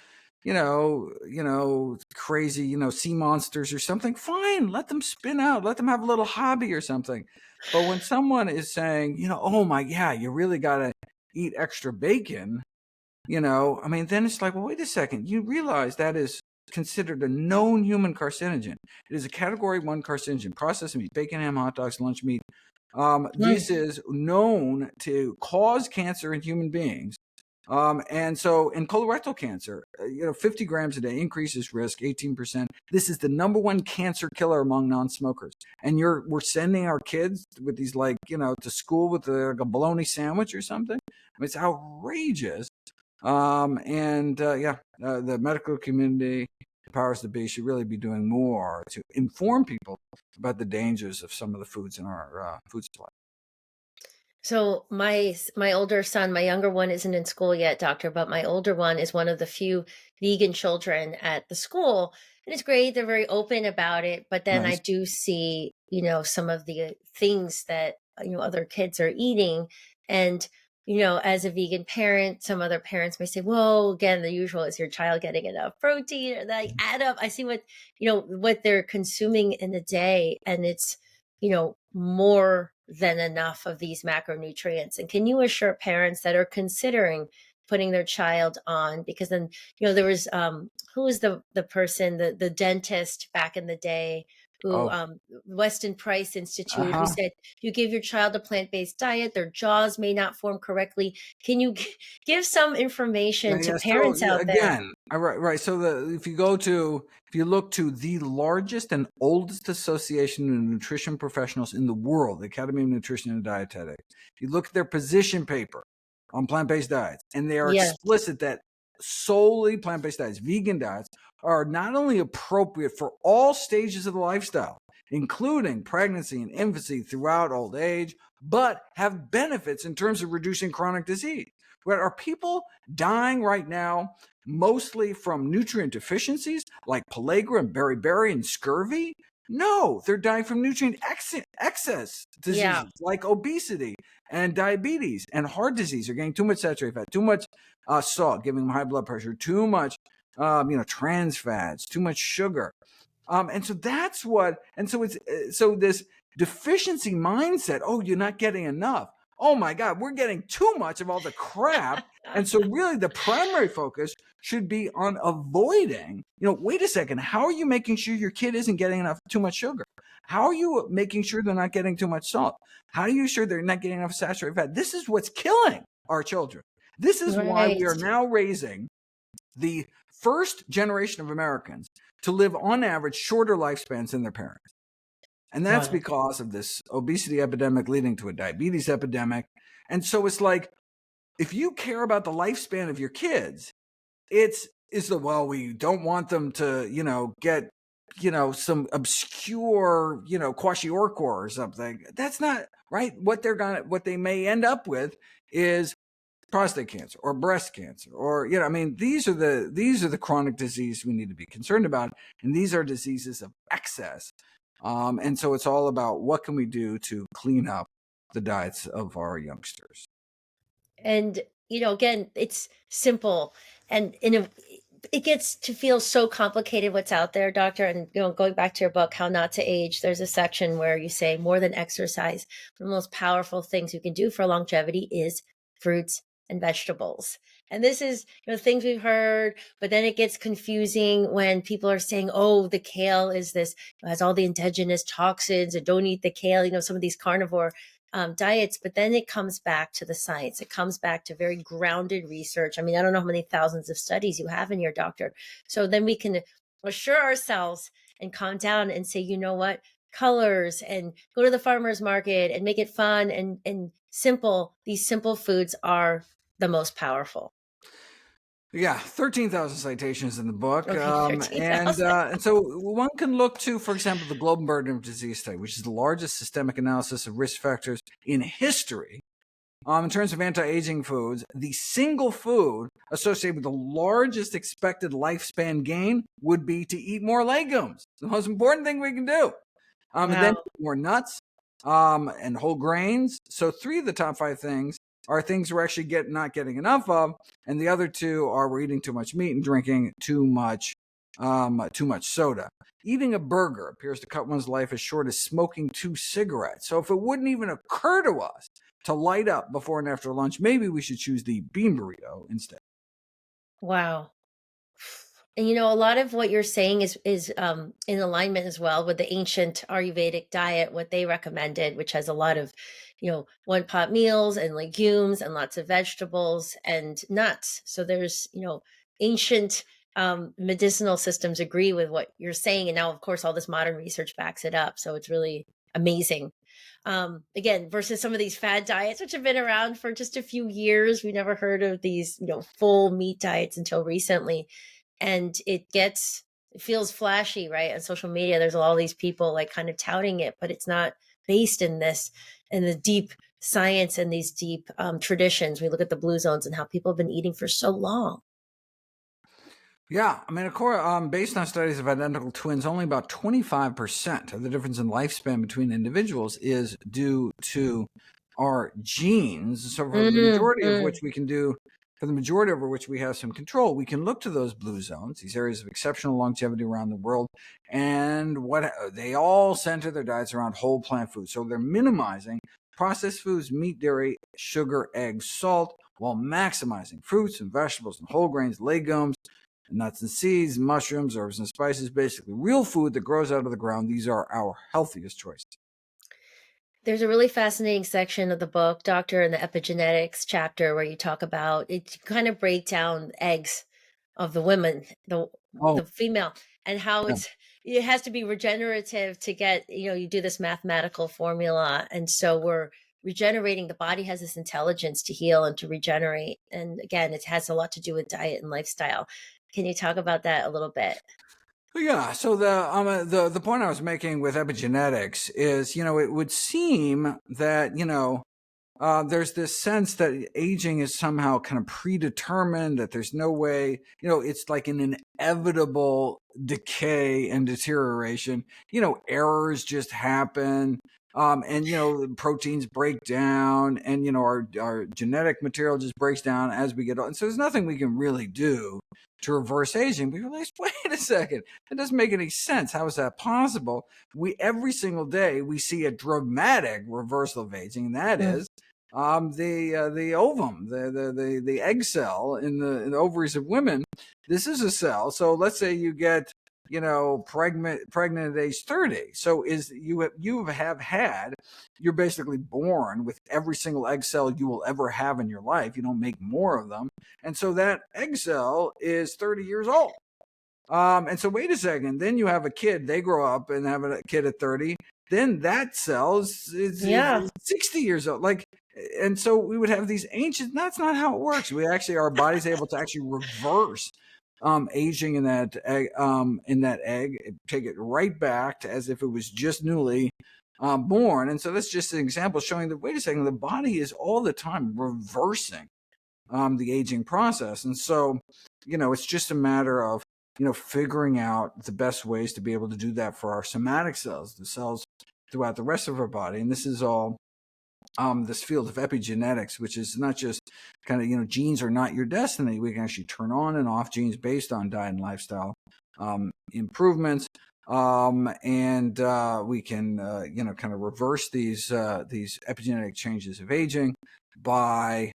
[SPEAKER 2] crazy, sea monsters or something, fine. Let them spin out. Let them have a little hobby or something. But when someone is saying, oh my, yeah, you really got to eat extra bacon, I mean, then it's like, well, wait a second. You realize that is considered a known human carcinogen. It is a category 1 carcinogen. Processed meat, bacon, ham, hot dogs, lunch meat.
[SPEAKER 1] Mm.
[SPEAKER 2] This is known to cause cancer in human beings. And so in colorectal cancer, 50 grams a day increases risk 18%. This is the number one cancer killer among non-smokers. And we're sending our kids with these, like, to school with like a bologna sandwich or something. I mean, it's outrageous. The medical community, the powers that be, should really be doing more to inform people about the dangers of some of the foods in our food supply.
[SPEAKER 1] So my older son, my younger one isn't in school yet, doctor, but my older one is one of the few vegan children at the school. And it's great. They're very open about it. But then I
[SPEAKER 2] Nice.
[SPEAKER 1] do see, some of the things that, other kids are eating. And, as a vegan parent, some other parents may say, well, again, the usual, is your child getting enough protein? Or they add up. I see what they're consuming in a day. And it's, more than enough of these macronutrients. And can you assure parents that are considering putting their child on, because then, there was who was the person, the dentist back in the day, who
[SPEAKER 2] Oh,
[SPEAKER 1] Weston Price Institute, who
[SPEAKER 2] uh-huh.
[SPEAKER 1] said you give your child a plant-based diet, their jaws may not form correctly. Can you give some
[SPEAKER 2] Yeah,
[SPEAKER 1] information to
[SPEAKER 2] yeah. So
[SPEAKER 1] parents
[SPEAKER 2] yeah,
[SPEAKER 1] out there?
[SPEAKER 2] again, right, right. So if you look to the largest and oldest association of nutrition professionals in the world, the Academy of Nutrition and Dietetics, if you look at their position paper on plant-based diets, and they are
[SPEAKER 1] Yes.
[SPEAKER 2] explicit that solely plant-based diets, vegan diets, are not only appropriate for all stages of the lifestyle, including pregnancy and infancy throughout old age, but have benefits in terms of reducing chronic disease. But are people dying right now mostly from nutrient deficiencies like pellagra and beriberi and scurvy? No, they're dying from nutrient excess
[SPEAKER 1] Yeah.
[SPEAKER 2] diseases like obesity and diabetes and heart disease. They're getting too much saturated fat, too much salt, giving them high blood pressure, too much trans fats, too much sugar. And so that's what, and so it's so this deficiency mindset. Oh, you're not getting enough. Oh my God, we're getting too much of all the crap. And so really the primary focus should be on avoiding, wait a second, how are you making sure your kid isn't getting too much sugar? How are you making sure they're not getting too much salt? How are you sure they're not getting enough saturated fat? This is what's killing our children. This is why we
[SPEAKER 1] Right.
[SPEAKER 2] are now raising the first generation of Americans to live on average shorter lifespans than their parents. And that's
[SPEAKER 1] Wow.
[SPEAKER 2] because of this obesity epidemic leading to a diabetes epidemic. And so it's like, if you care about the lifespan of your kids, well, we don't want them to, get, some obscure, kwashiorkor or something. That's not right. What they may end up with is prostate cancer or breast cancer, or I mean, these are the chronic diseases we need to be concerned about, and these are diseases of excess. And so it's all about what can we do to clean up the diets of our youngsters.
[SPEAKER 1] And, again, it's simple, and it gets to feel so complicated what's out there, doctor. And, going back to your book, How Not to Age, there's a section where you say more than exercise, the most powerful things you can do for longevity is fruits and vegetables. And this is, things we've heard, but then it gets confusing when people are saying, oh, the kale is this, has all the indigenous toxins, and don't eat the kale, some of these carnivore diets. But then it comes back to the science. It comes back to very grounded research. I mean, I don't know how many thousands of studies you have in your doctor. So then we can assure ourselves and calm down and say, you know what? Colors, and go to the farmer's market and make it fun and simple. These simple foods are the most powerful.
[SPEAKER 2] Yeah, 13,000 citations in the book.
[SPEAKER 1] Okay, 13,000.
[SPEAKER 2] And so one can look to, for example, the Global Burden of Disease study, which is the largest systemic analysis of risk factors in history. In terms of anti-aging foods, the single food associated with the largest expected lifespan gain would be to eat more legumes. The most important thing we can do. And then
[SPEAKER 1] Wow.
[SPEAKER 2] more nuts, and whole grains. So 3 of the top 5 things are things we're actually not getting enough of, and the other 2 are we're eating too much meat and drinking too much soda. Eating a burger appears to cut one's life as short as smoking 2 cigarettes. So if it wouldn't even occur to us to light up before and after lunch, maybe we should choose the bean burrito instead.
[SPEAKER 1] Wow. And a lot of what you're saying is in alignment as well with the ancient Ayurvedic diet, what they recommended, which has a lot of, one pot meals and legumes and lots of vegetables and nuts. So there's, ancient medicinal systems agree with what you're saying, and now of course all this modern research backs it up. So it's really amazing. Again, versus some of these fad diets, which have been around for just a few years. We never heard of these, full meat diets until recently, and it feels flashy, right? On social media there's all these people like kind of touting it, but it's not based in the deep science and these deep traditions. We look at the blue zones and how people have been eating for so long.
[SPEAKER 2] Yeah, I mean, of course, based on studies of identical twins, only about 25% of the difference in lifespan between individuals is due to our genes. So, for the majority of which
[SPEAKER 1] Mm-hmm.
[SPEAKER 2] we can do, for the majority over which we have some control, we can look to those blue zones, these areas of exceptional longevity around the world, and what they all center their diets around whole plant foods. So they're minimizing processed foods, meat, dairy, sugar, eggs, salt, while maximizing fruits and vegetables and whole grains, legumes, nuts and seeds, mushrooms, herbs and spices, basically real food that grows out of the ground. These are our healthiest choices.
[SPEAKER 1] There's a really fascinating section of the book, Doctor, in the epigenetics chapter, where you talk about it, you kind of break down eggs of the women,
[SPEAKER 2] Oh,
[SPEAKER 1] the female, and how
[SPEAKER 2] yeah.
[SPEAKER 1] it has to be regenerative to get, you do this mathematical formula. And so we're regenerating. The body has this intelligence to heal and to regenerate. And again, it has a lot to do with diet and lifestyle. Can you talk about that a little bit?
[SPEAKER 2] Yeah, so the point I was making with epigenetics is, it would seem that there's this sense that aging is somehow kind of predetermined, that there's no way, it's like an inevitable decay and deterioration. Errors just happen. And proteins break down, and our genetic material just breaks down as we get old. And so there's nothing we can really do to reverse aging. We realize, wait a second, that doesn't make any sense. How is that possible? We every single day we see a dramatic reversal of aging, and that
[SPEAKER 1] Mm.
[SPEAKER 2] is the ovum, the egg cell in the ovaries of women. This is a cell. So let's say you get pregnant at age 30. So you have had, you're basically born with every single egg cell you will ever have in your life. You don't make more of them, and so that egg cell is 30 years old. And so wait a second, then you have a kid, they grow up and have a kid at 30, then that cell
[SPEAKER 1] Yeah.
[SPEAKER 2] is 60 years old. Like, and so we would have these ancient, that's not how it works. We actually, our body's able to actually reverse aging in that egg, take it right back to as if it was just newly born. And so that's just an example showing that, wait a second, the body is all the time reversing the aging process. And so, it's just a matter of, figuring out the best ways to be able to do that for our somatic cells, the cells throughout the rest of our body. And this is all this field of epigenetics, which is not just kind of, genes are not your destiny. We can actually turn on and off genes based on diet and lifestyle improvements. And we can, kind of reverse these epigenetic changes of aging by,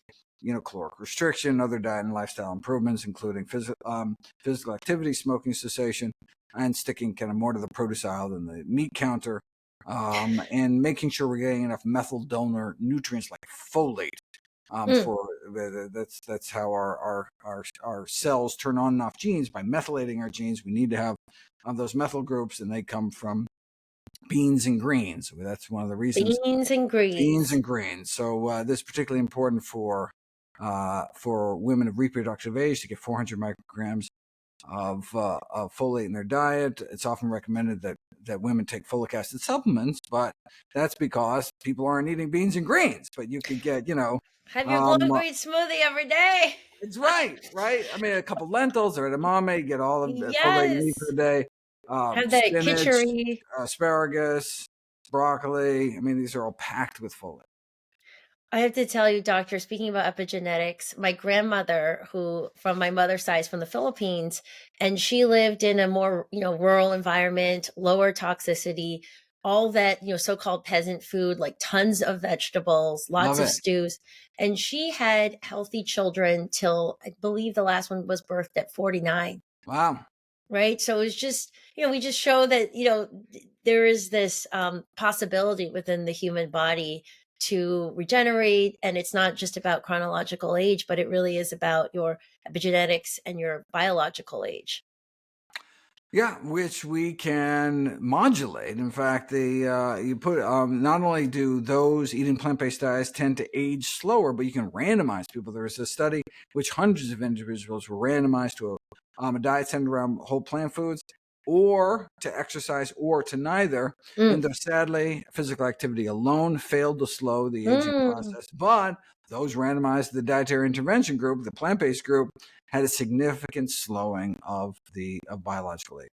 [SPEAKER 2] caloric restriction, other diet and lifestyle improvements, including physical activity, smoking cessation, and sticking kind of more to the produce aisle than the meat counter, and making sure we're getting enough methyl donor nutrients like folate.
[SPEAKER 1] Mm.
[SPEAKER 2] For that's how our cells turn on and off genes by methylating our genes. We need to have those methyl groups, and they come from beans and greens. That's one of the reasons.
[SPEAKER 1] Beans and
[SPEAKER 2] Beans
[SPEAKER 1] greens.
[SPEAKER 2] and greens. So this is particularly important for women of reproductive age to get 400 micrograms of folate in their diet. It's often recommended that women take folic acid supplements, but that's because people aren't eating beans and greens. But you could get,
[SPEAKER 1] Have your glowing
[SPEAKER 2] um,
[SPEAKER 1] green smoothie every day.
[SPEAKER 2] it's right, right. I mean, a couple lentils or edamame, get all of the folate you need for
[SPEAKER 1] Yes.
[SPEAKER 2] the day.
[SPEAKER 1] Have that
[SPEAKER 2] Spinach,
[SPEAKER 1] kitchery.
[SPEAKER 2] asparagus, broccoli. I mean, these are all packed with folate.
[SPEAKER 1] I have to tell you, doctor, speaking about epigenetics, my grandmother, who from my mother's side is from the Philippines, and she lived in a more, rural environment, lower toxicity, all that, so-called peasant food, like tons of vegetables, lots
[SPEAKER 2] Love
[SPEAKER 1] of
[SPEAKER 2] it.
[SPEAKER 1] stews. And she had healthy children till I believe the last one was birthed at 49.
[SPEAKER 2] Wow.
[SPEAKER 1] right? So it's just, we just show that, there is this possibility within the human body to regenerate. And it's not just about chronological age, but it really is about your epigenetics and your biological age.
[SPEAKER 2] Yeah, which we can modulate. In fact, the you put not only do those eating plant-based diets tend to age slower, but you can randomize people. There was a study which hundreds of individuals were randomized to a diet centered around whole plant foods, or to exercise, or to neither. And
[SPEAKER 1] Mm.
[SPEAKER 2] though sadly, physical activity alone failed to slow the aging
[SPEAKER 1] Mm.
[SPEAKER 2] process, but those randomized to the dietary intervention group, the plant-based group, had a significant slowing of the of biological age.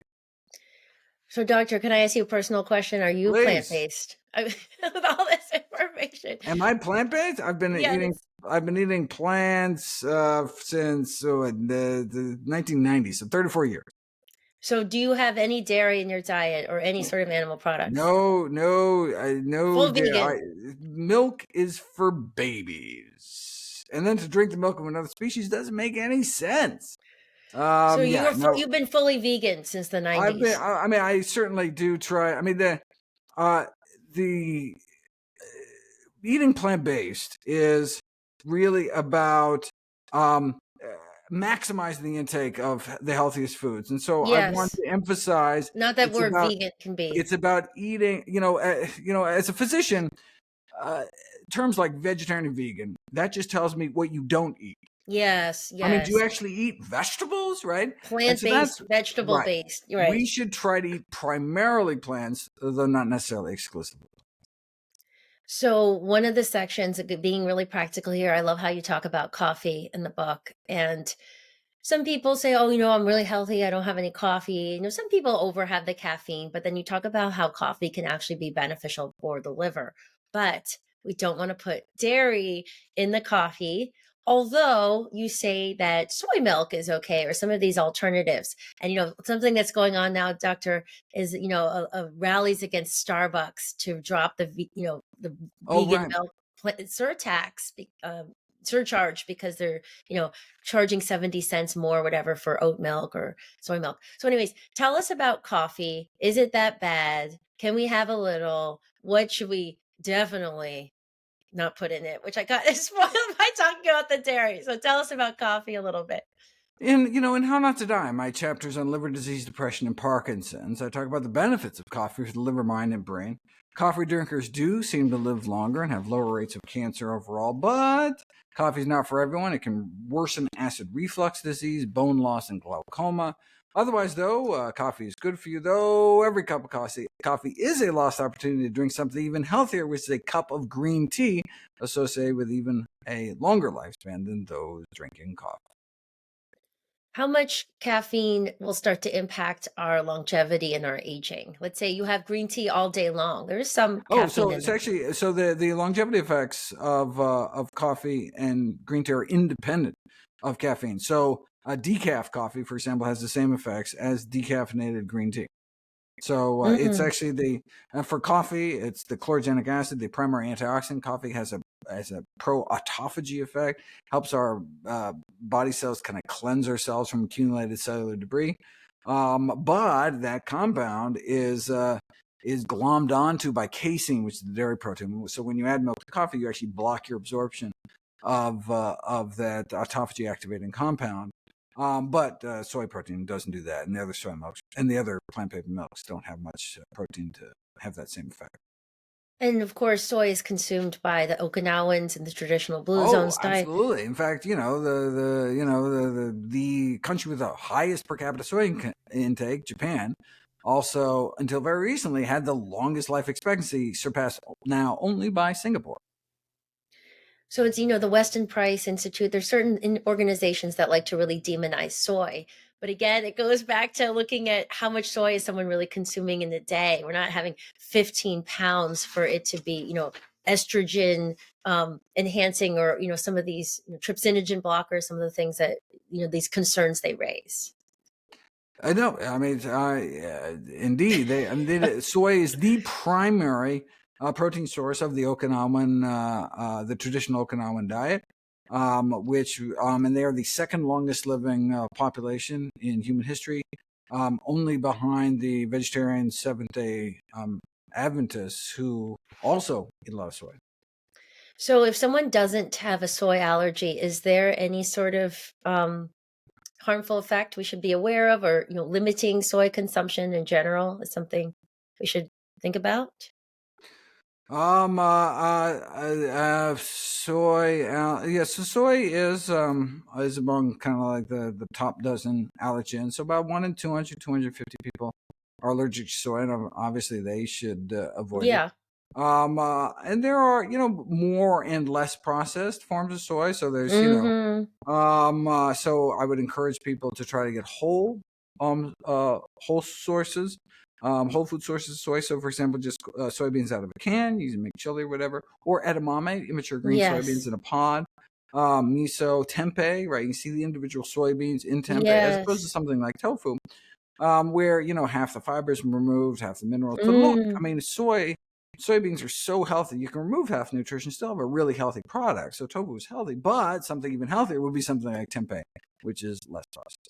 [SPEAKER 1] So, doctor, can I ask you a personal question? Are you
[SPEAKER 2] Please,
[SPEAKER 1] plant-based? With all this information.
[SPEAKER 2] am I plant-based?
[SPEAKER 1] Yes.
[SPEAKER 2] I've been eating plants since the 1990s, so 34 years.
[SPEAKER 1] So, do you have any dairy in your diet or any sort of animal products?
[SPEAKER 2] No, no, no.
[SPEAKER 1] Full vegan.
[SPEAKER 2] Milk is for babies, and then to drink the milk of another species doesn't make any sense.
[SPEAKER 1] So
[SPEAKER 2] Yeah, no.
[SPEAKER 1] you've been fully vegan since the
[SPEAKER 2] I've been.
[SPEAKER 1] 90s.
[SPEAKER 2] I mean, I certainly do try. I mean, uh, the eating plant based is really about um, uh, maximizing the intake of the healthiest foods, and so I want
[SPEAKER 1] Yes.
[SPEAKER 2] to emphasize
[SPEAKER 1] Not that word vegan can be.
[SPEAKER 2] it's about eating. As a physician, uh, terms like vegetarian and vegan, that just tells me what you don't eat.
[SPEAKER 1] Yes,
[SPEAKER 2] I mean, do you
[SPEAKER 1] yes.
[SPEAKER 2] actually eat vegetables, right? And so that's
[SPEAKER 1] Plant-based,
[SPEAKER 2] right.
[SPEAKER 1] vegetable-based. You're
[SPEAKER 2] We
[SPEAKER 1] right.
[SPEAKER 2] should try to eat primarily plants, though not necessarily exclusively.
[SPEAKER 1] So one of the sections, being really practical here, I love how you talk about coffee in the book. And some people say, oh, I'm really healthy. I don't have any coffee. Some people over have the caffeine, but then you talk about how coffee can actually be beneficial for the liver. But we don't want to put dairy in the coffee. Although you say that soy milk is okay, or some of these alternatives. And, something that's going on now, doctor, is, a rallies against Starbucks to drop the
[SPEAKER 2] Oh,
[SPEAKER 1] vegan
[SPEAKER 2] right.
[SPEAKER 1] milk surtax, surcharge, because they're, charging 70 cents more, whatever, for oat milk or soy milk. So, anyways, tell us about coffee. Is it that bad? Can we have a little? What should we definitely not put in it? Which I got spoiled by talking about the dairy. So, tell us about coffee a little bit.
[SPEAKER 2] In How Not to Die, my chapters on liver disease, depression, and Parkinson's, I talk about the benefits of coffee for the liver, mind, and brain. Coffee drinkers do seem to live longer and have lower rates of cancer overall, but coffee is not for everyone. It can worsen acid reflux disease, bone loss, and glaucoma. Otherwise, though, coffee is good for you, though every cup of coffee is a lost opportunity to drink something even healthier, which is a cup of green tea, associated with even a longer lifespan than those drinking coffee.
[SPEAKER 1] How much caffeine will start to impact our longevity and our aging? Let's say you have green tea all day long. There is some
[SPEAKER 2] Oh,
[SPEAKER 1] caffeine
[SPEAKER 2] so
[SPEAKER 1] in
[SPEAKER 2] it's
[SPEAKER 1] there.
[SPEAKER 2] actually the longevity effects of coffee and green tea are independent of caffeine. So decaf coffee, for example, has the same effects as decaffeinated green tea. So it's
[SPEAKER 1] Mm.
[SPEAKER 2] actually for coffee, it's the chlorogenic acid, the primary antioxidant. Coffee has a pro-autophagy effect, helps our body cells kind of cleanse ourselves from accumulated cellular debris. But that compound is glommed onto by casein, which is the dairy protein. So when you add milk to coffee, you actually block your absorption of that autophagy activating compound. But soy protein doesn't do that, and the other soy milks and the other plant-based milks don't have much protein to have that same effect.
[SPEAKER 1] And of course, soy is consumed by the Okinawans and the traditional Blue
[SPEAKER 2] Oh,
[SPEAKER 1] Zones diet.
[SPEAKER 2] absolutely. In fact, the country with the highest per capita soy intake, Japan, also until very recently had the longest life expectancy, surpassed now only by Singapore.
[SPEAKER 1] So it's, the Weston Price Institute. There's certain organizations that like to really demonize soy. But again, it goes back to looking at how much soy is someone really consuming in the day. We're not having 15 pounds for it to be, estrogen enhancing, or, some of these trypsinogen blockers, some of the things that, these concerns they raise.
[SPEAKER 2] I know. I mean, indeed, soy is the primary protein source of the Okinawan, the traditional Okinawan diet. and they are the second longest living population in human history, only behind the vegetarian Seventh Day Adventists, who also eat a lot of soy.
[SPEAKER 1] So if someone doesn't have a soy allergy, is there any sort of harmful effect we should be aware of, or limiting soy consumption in general is something we should think about?
[SPEAKER 2] Soy. Yes, so soy is among kind of like the top dozen allergens. So about 1 in 200, 250 people are allergic to soy, and obviously they should avoid it.
[SPEAKER 1] Yeah.
[SPEAKER 2] And there are more and less processed forms of soy. So there's
[SPEAKER 1] Mm-hmm.
[SPEAKER 2] so I would encourage people to try to get whole sources, whole food sources of soy. So, for example, just soybeans out of a can, you can make chili or whatever, or edamame, immature green soybeans
[SPEAKER 1] Yes.
[SPEAKER 2] in a pod. Miso, tempeh, right? You see the individual soybeans in tempeh, as opposed to
[SPEAKER 1] Yes.
[SPEAKER 2] something like tofu, where half the fibers removed, half the minerals. But look, I
[SPEAKER 1] Mm.
[SPEAKER 2] mean, soybeans are so healthy. You can remove half the nutrition, still have a really healthy product. So tofu is healthy, but something even healthier would be something like tempeh, which is less processed.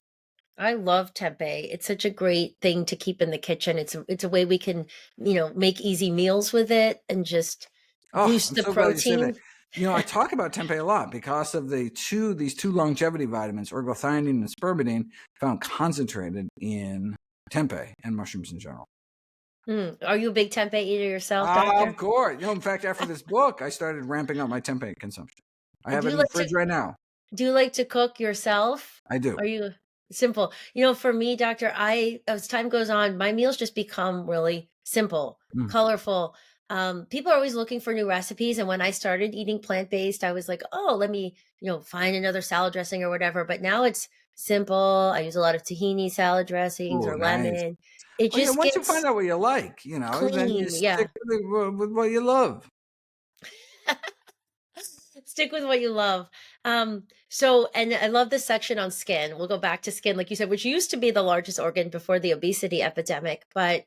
[SPEAKER 1] I love tempeh. It's such a great thing to keep in the kitchen. It's a way we can, make easy meals with it and just
[SPEAKER 2] Oh,
[SPEAKER 1] boost
[SPEAKER 2] I'm
[SPEAKER 1] the
[SPEAKER 2] so glad you said that.
[SPEAKER 1] protein.
[SPEAKER 2] I talk about tempeh a lot because of these two longevity vitamins, ergothioneine and spermidine, found concentrated in tempeh and mushrooms in general.
[SPEAKER 1] Are you a big tempeh eater yourself,
[SPEAKER 2] Of
[SPEAKER 1] doctor?
[SPEAKER 2] course. In fact, after this book, I started ramping up my tempeh consumption. I have
[SPEAKER 1] Do
[SPEAKER 2] it
[SPEAKER 1] you
[SPEAKER 2] in the
[SPEAKER 1] like to
[SPEAKER 2] fridge right now.
[SPEAKER 1] Do you like to cook yourself?
[SPEAKER 2] I do.
[SPEAKER 1] Are you simple? For me, doctor, as time goes on, my meals just become really simple,
[SPEAKER 2] Mm.
[SPEAKER 1] colorful. People are always looking for new recipes. And when I started eating plant-based, I was like, oh, let me, find another salad dressing or whatever. But now it's simple. I use a lot of tahini salad dressings
[SPEAKER 2] Oh,
[SPEAKER 1] or
[SPEAKER 2] nice.
[SPEAKER 1] lemon. It
[SPEAKER 2] Well,
[SPEAKER 1] just
[SPEAKER 2] once you find
[SPEAKER 1] gets
[SPEAKER 2] out what you like, then you
[SPEAKER 1] clean.
[SPEAKER 2] stick
[SPEAKER 1] Yeah.
[SPEAKER 2] with what you love.
[SPEAKER 1] Stick with what you love. And I love this section on skin. We'll go back to skin, like you said, which used to be the largest organ before the obesity epidemic. But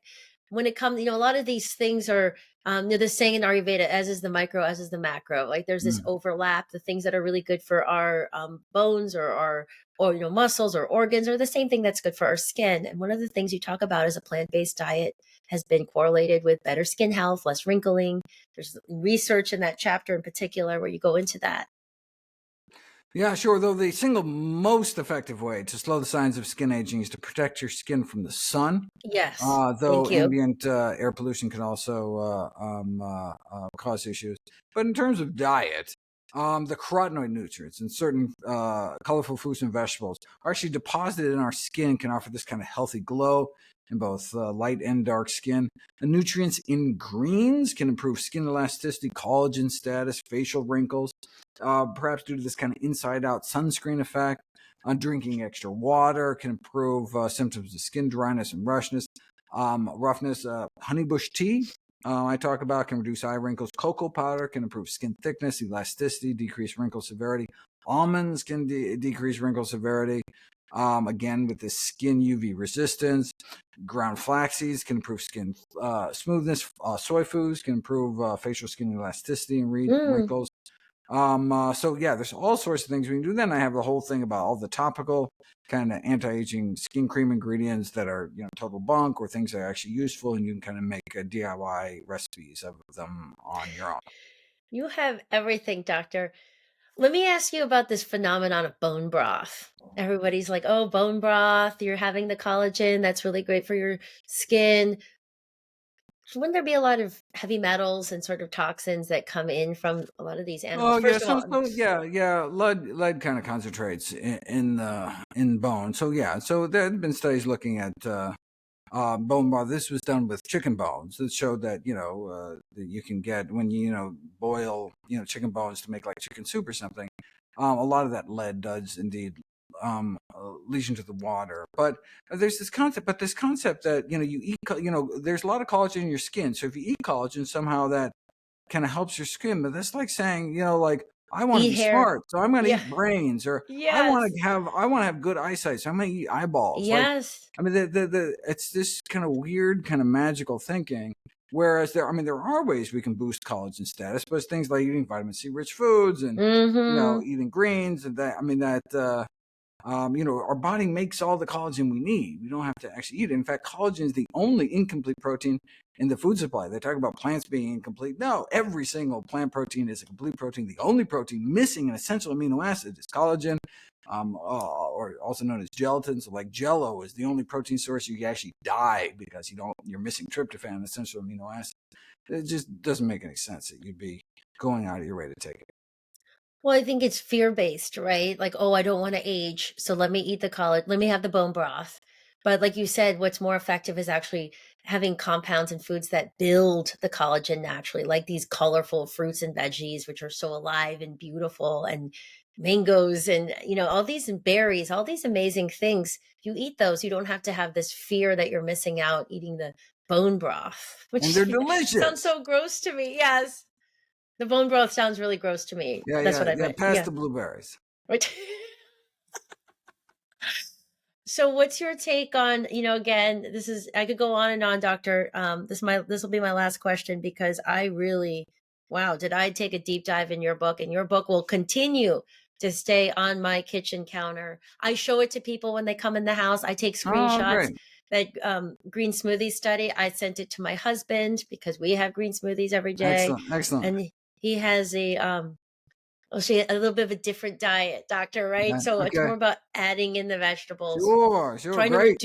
[SPEAKER 1] when it comes, a lot of these things are, the saying in Ayurveda, as is the micro, as is the macro. Like there's this
[SPEAKER 2] Mm.
[SPEAKER 1] overlap. The things that are really good for our bones or our or muscles or organs are the same thing that's good for our skin. And one of the things you talk about is a plant-based diet has been correlated with better skin health, less wrinkling. There's research in that chapter in particular where you go into that.
[SPEAKER 2] Yeah, sure. Though the single most effective way to slow the signs of skin aging is to protect your skin from the sun.
[SPEAKER 1] Yes.
[SPEAKER 2] Though
[SPEAKER 1] Thank you.
[SPEAKER 2] ambient air pollution can also cause issues. But in terms of diet, the carotenoid nutrients in certain colorful fruits and vegetables are actually deposited in our skin, can offer this kind of healthy glow in both light and dark skin. The nutrients in greens can improve skin elasticity, collagen status, facial wrinkles, perhaps due to this kind of inside out sunscreen effect. Drinking extra water can improve symptoms of skin dryness and roughness. Honeybush tea, I talk about, can reduce eye wrinkles. Cocoa powder can improve skin thickness, elasticity, decrease wrinkle severity. Almonds can decrease wrinkle severity. Again, with this skin UV resistance. Ground flax seeds can improve skin smoothness. Soy foods can improve facial skin elasticity and
[SPEAKER 1] Mm.
[SPEAKER 2] wrinkles. So yeah, there's all sorts of things we can do. Then I have the whole thing about all the topical kind of anti-aging skin cream ingredients that are total bunk, or things that are actually useful, and you can kind of make DIY recipes of them on your own.
[SPEAKER 1] You have everything, doctor. Let me ask you about this phenomenon of bone broth. Everybody's like, oh, bone broth, you're having the collagen. That's really great for your skin. So wouldn't there be a lot of heavy metals and sort of toxins that come in from a lot of these animals?
[SPEAKER 2] Oh yeah,
[SPEAKER 1] First of all,
[SPEAKER 2] so yeah, lead kind of concentrates in bone. So yeah, so there have been studies looking at bone broth. This was done with chicken bones. It showed that that you can get when you boil chicken bones to make like chicken soup or something. A lot of that lead does indeed leach into the water. But there's this concept. But this concept that you eat. There's a lot of collagen in your skin. So if you eat collagen, somehow that kind of helps your skin. But that's like saying like, I want to
[SPEAKER 1] eat
[SPEAKER 2] be
[SPEAKER 1] hair.
[SPEAKER 2] smart, so I'm going to
[SPEAKER 1] Yeah.
[SPEAKER 2] eat brains, or
[SPEAKER 1] Yes.
[SPEAKER 2] I want to have good eyesight, so I'm going to eat eyeballs. Like,
[SPEAKER 1] Yes.
[SPEAKER 2] I mean, it's this kind of weird, kind of magical thinking. Whereas there are ways we can boost collagen status, but it's things like eating vitamin C rich foods and
[SPEAKER 1] Mm-hmm.
[SPEAKER 2] eating greens and our body makes all the collagen we need. We don't have to actually eat it. In fact, collagen is the only incomplete protein in the food supply. They talk about plants being incomplete. No, every single plant protein is a complete protein. The only protein missing an essential amino acid is collagen, or also known as gelatin. So, like Jello is the only protein source you actually die because you're missing tryptophan, an essential amino acid. It just doesn't make any sense that you'd be going out of your way to take it.
[SPEAKER 1] Well, I think it's fear-based, right? Like, "Oh, I don't wanna age, so let me eat the colla let me have the bone broth." But like you said, what's more effective is actually having compounds in foods that build the collagen naturally, like these colorful fruits and veggies, which are so alive and beautiful, and mangoes and, all these and berries, all these amazing things. You eat those, you don't have to have this fear that you're missing out eating the bone broth,
[SPEAKER 2] And
[SPEAKER 1] which
[SPEAKER 2] they're
[SPEAKER 1] sounds
[SPEAKER 2] delicious.
[SPEAKER 1] so gross to me. Yes. The bone broth sounds really gross to me.
[SPEAKER 2] Yeah,
[SPEAKER 1] That's
[SPEAKER 2] yeah,
[SPEAKER 1] what I
[SPEAKER 2] yeah.
[SPEAKER 1] meant.
[SPEAKER 2] Past
[SPEAKER 1] Yeah.
[SPEAKER 2] the blueberries.
[SPEAKER 1] Right. So what's your take on, again, this is I could go on and on, doctor. This will be my last question because I really wow, did I take a deep dive in your book, and your book will continue to stay on my kitchen counter. I show it to people when they come in the house. I take
[SPEAKER 2] Oh,
[SPEAKER 1] screenshots.
[SPEAKER 2] great.
[SPEAKER 1] That green smoothie study, I sent it to my husband because we have green smoothies every day.
[SPEAKER 2] Excellent. Excellent.
[SPEAKER 1] And he has a little bit of a different diet, doctor, right?
[SPEAKER 2] Yeah,
[SPEAKER 1] So it's
[SPEAKER 2] okay.
[SPEAKER 1] more about adding in the vegetables,
[SPEAKER 2] Sure, sure.
[SPEAKER 1] trying to
[SPEAKER 2] Great.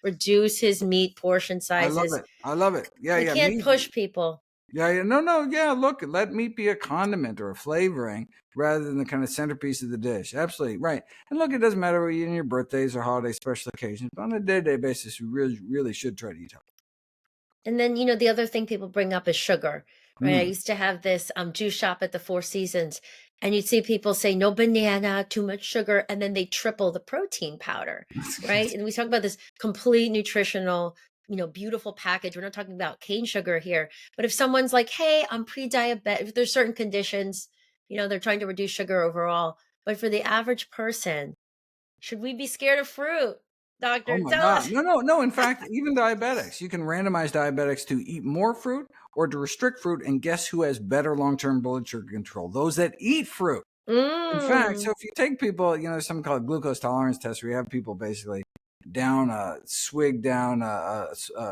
[SPEAKER 1] reduce his meat portion
[SPEAKER 2] I love
[SPEAKER 1] sizes.
[SPEAKER 2] it. I love it. Yeah,
[SPEAKER 1] We
[SPEAKER 2] yeah.
[SPEAKER 1] can't
[SPEAKER 2] Meat.
[SPEAKER 1] push people.
[SPEAKER 2] Yeah, yeah. No, no. Yeah, look, let meat be a condiment or a flavoring rather than the kind of centerpiece of the dish. Absolutely. Right. And look, it doesn't matter what you eat on your birthdays or holiday special occasions, but on a day to day basis, you really, really should try to eat healthy.
[SPEAKER 1] And then, the other thing people bring up is sugar, right? I
[SPEAKER 2] Mm.
[SPEAKER 1] used to have this juice shop at the Four Seasons, and you'd see people say no banana, too much sugar, and then they triple the protein powder,
[SPEAKER 2] That's good.
[SPEAKER 1] right? And we talk about this complete nutritional, beautiful package. We're not talking about cane sugar here, but if someone's like, "Hey, I'm pre-diabetic," if there's certain conditions, they're trying to reduce sugar overall, but for the average person, should we be scared of fruit?
[SPEAKER 2] Oh
[SPEAKER 1] Doctor,
[SPEAKER 2] my
[SPEAKER 1] tell
[SPEAKER 2] God.
[SPEAKER 1] us.
[SPEAKER 2] No, no, no. In fact, even diabetics, you can randomize diabetics to eat more fruit or to restrict fruit. And guess who has better long term blood sugar control? Those that eat fruit. In fact, so
[SPEAKER 1] Mm.
[SPEAKER 2] if you take people, there's something called glucose tolerance test where you have people basically swig down a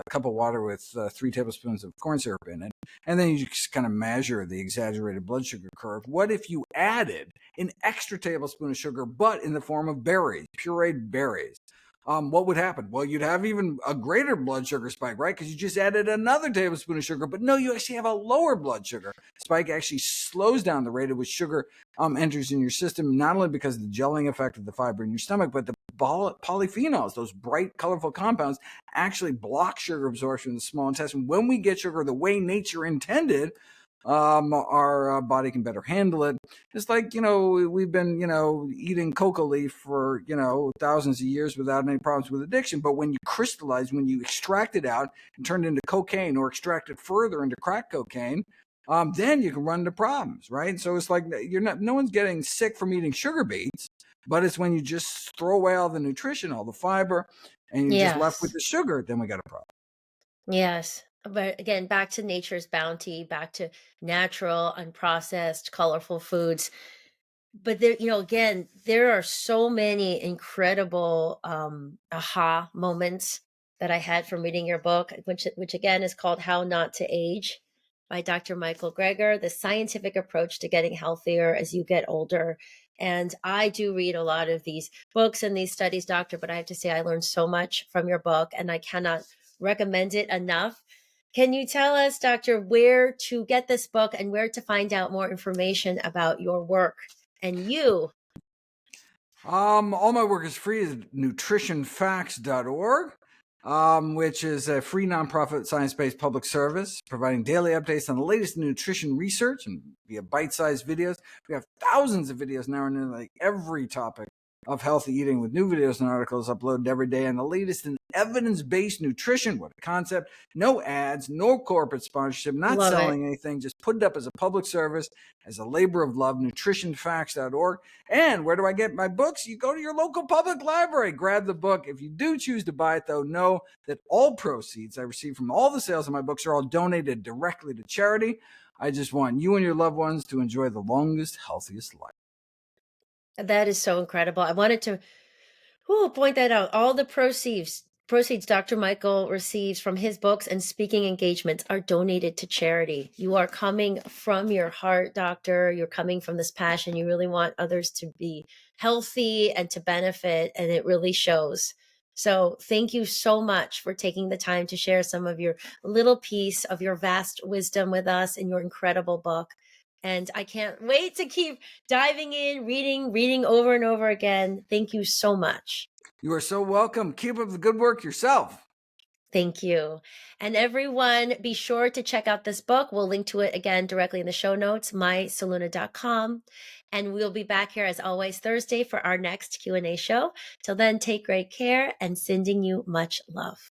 [SPEAKER 2] cup of water with 3 tablespoons of corn syrup in it, and then you just kind of measure the exaggerated blood sugar curve. What if you added an extra tablespoon of sugar, but in the form of berries, pureed berries? What would happen? Well, you'd have even a greater blood sugar spike, right? Because you just added another tablespoon of sugar. But no, you actually have a lower blood sugar spike. Actually slows down the rate at which sugar enters in your system, not only because of the gelling effect of the fiber in your stomach, but the polyphenols, those bright, colorful compounds, actually block sugar absorption in the small intestine. When we get sugar the way nature intended, our body can better handle it. It's like, we've been, eating coca leaf for, thousands of years without any problems with addiction. But when you crystallize, when you extract it out and turn it into cocaine or extract it further into crack cocaine, then you can run into problems, right? So it's like no one's getting sick from eating sugar beets, but it's when you just throw away all the nutrition, all the fiber, and you're just left with
[SPEAKER 1] Yes.
[SPEAKER 2] the sugar, then we got a problem.
[SPEAKER 1] Yes. But again, back to nature's bounty, back to natural, unprocessed, colorful foods. But there, again, there are so many incredible aha moments that I had from reading your book, which again is called How Not to Age by Dr. Michael Greger, the scientific approach to getting healthier as you get older. And I do read a lot of these books and these studies, doctor, but I have to say I learned so much from your book and I cannot recommend it enough. Can you tell us, doctor, where to get this book and where to find out more information about your work and you?
[SPEAKER 2] All my work is free at nutritionfacts.org, which is a free nonprofit science-based public service providing daily updates on the latest nutrition research and via bite-sized videos. We have thousands of videos now on like every topic of healthy eating with new videos and articles uploaded every day and the latest in evidence-based nutrition. What a concept. No ads, no corporate sponsorship, not
[SPEAKER 1] Love it.
[SPEAKER 2] selling anything, just put it up as a public service, as a labor of love. Nutritionfacts.org. And where do I get my books? You go to your local public library, grab the book. If you do choose to buy it, though, know that all proceeds I receive from all the sales of my books are all donated directly to charity. I just want you and your loved ones to enjoy the longest, healthiest life.
[SPEAKER 1] That is so incredible. I wanted to point that out. All the proceeds Dr. Michael receives from his books and speaking engagements are donated to charity. You are coming from your heart, doctor. You're coming from this passion. You really want others to be healthy and to benefit, and it really shows. So thank you so much for taking the time to share some of your little piece of your vast wisdom with us in your incredible book. And I can't wait to keep diving in, reading over and over again. Thank you so much.
[SPEAKER 2] You are so welcome. Keep up the good work yourself.
[SPEAKER 1] Thank you. And everyone, be sure to check out this book. We'll link to it again directly in the show notes, mysaluna.com. And we'll be back here as always Thursday for our next Q&A show. Till then, take great care and sending you much love.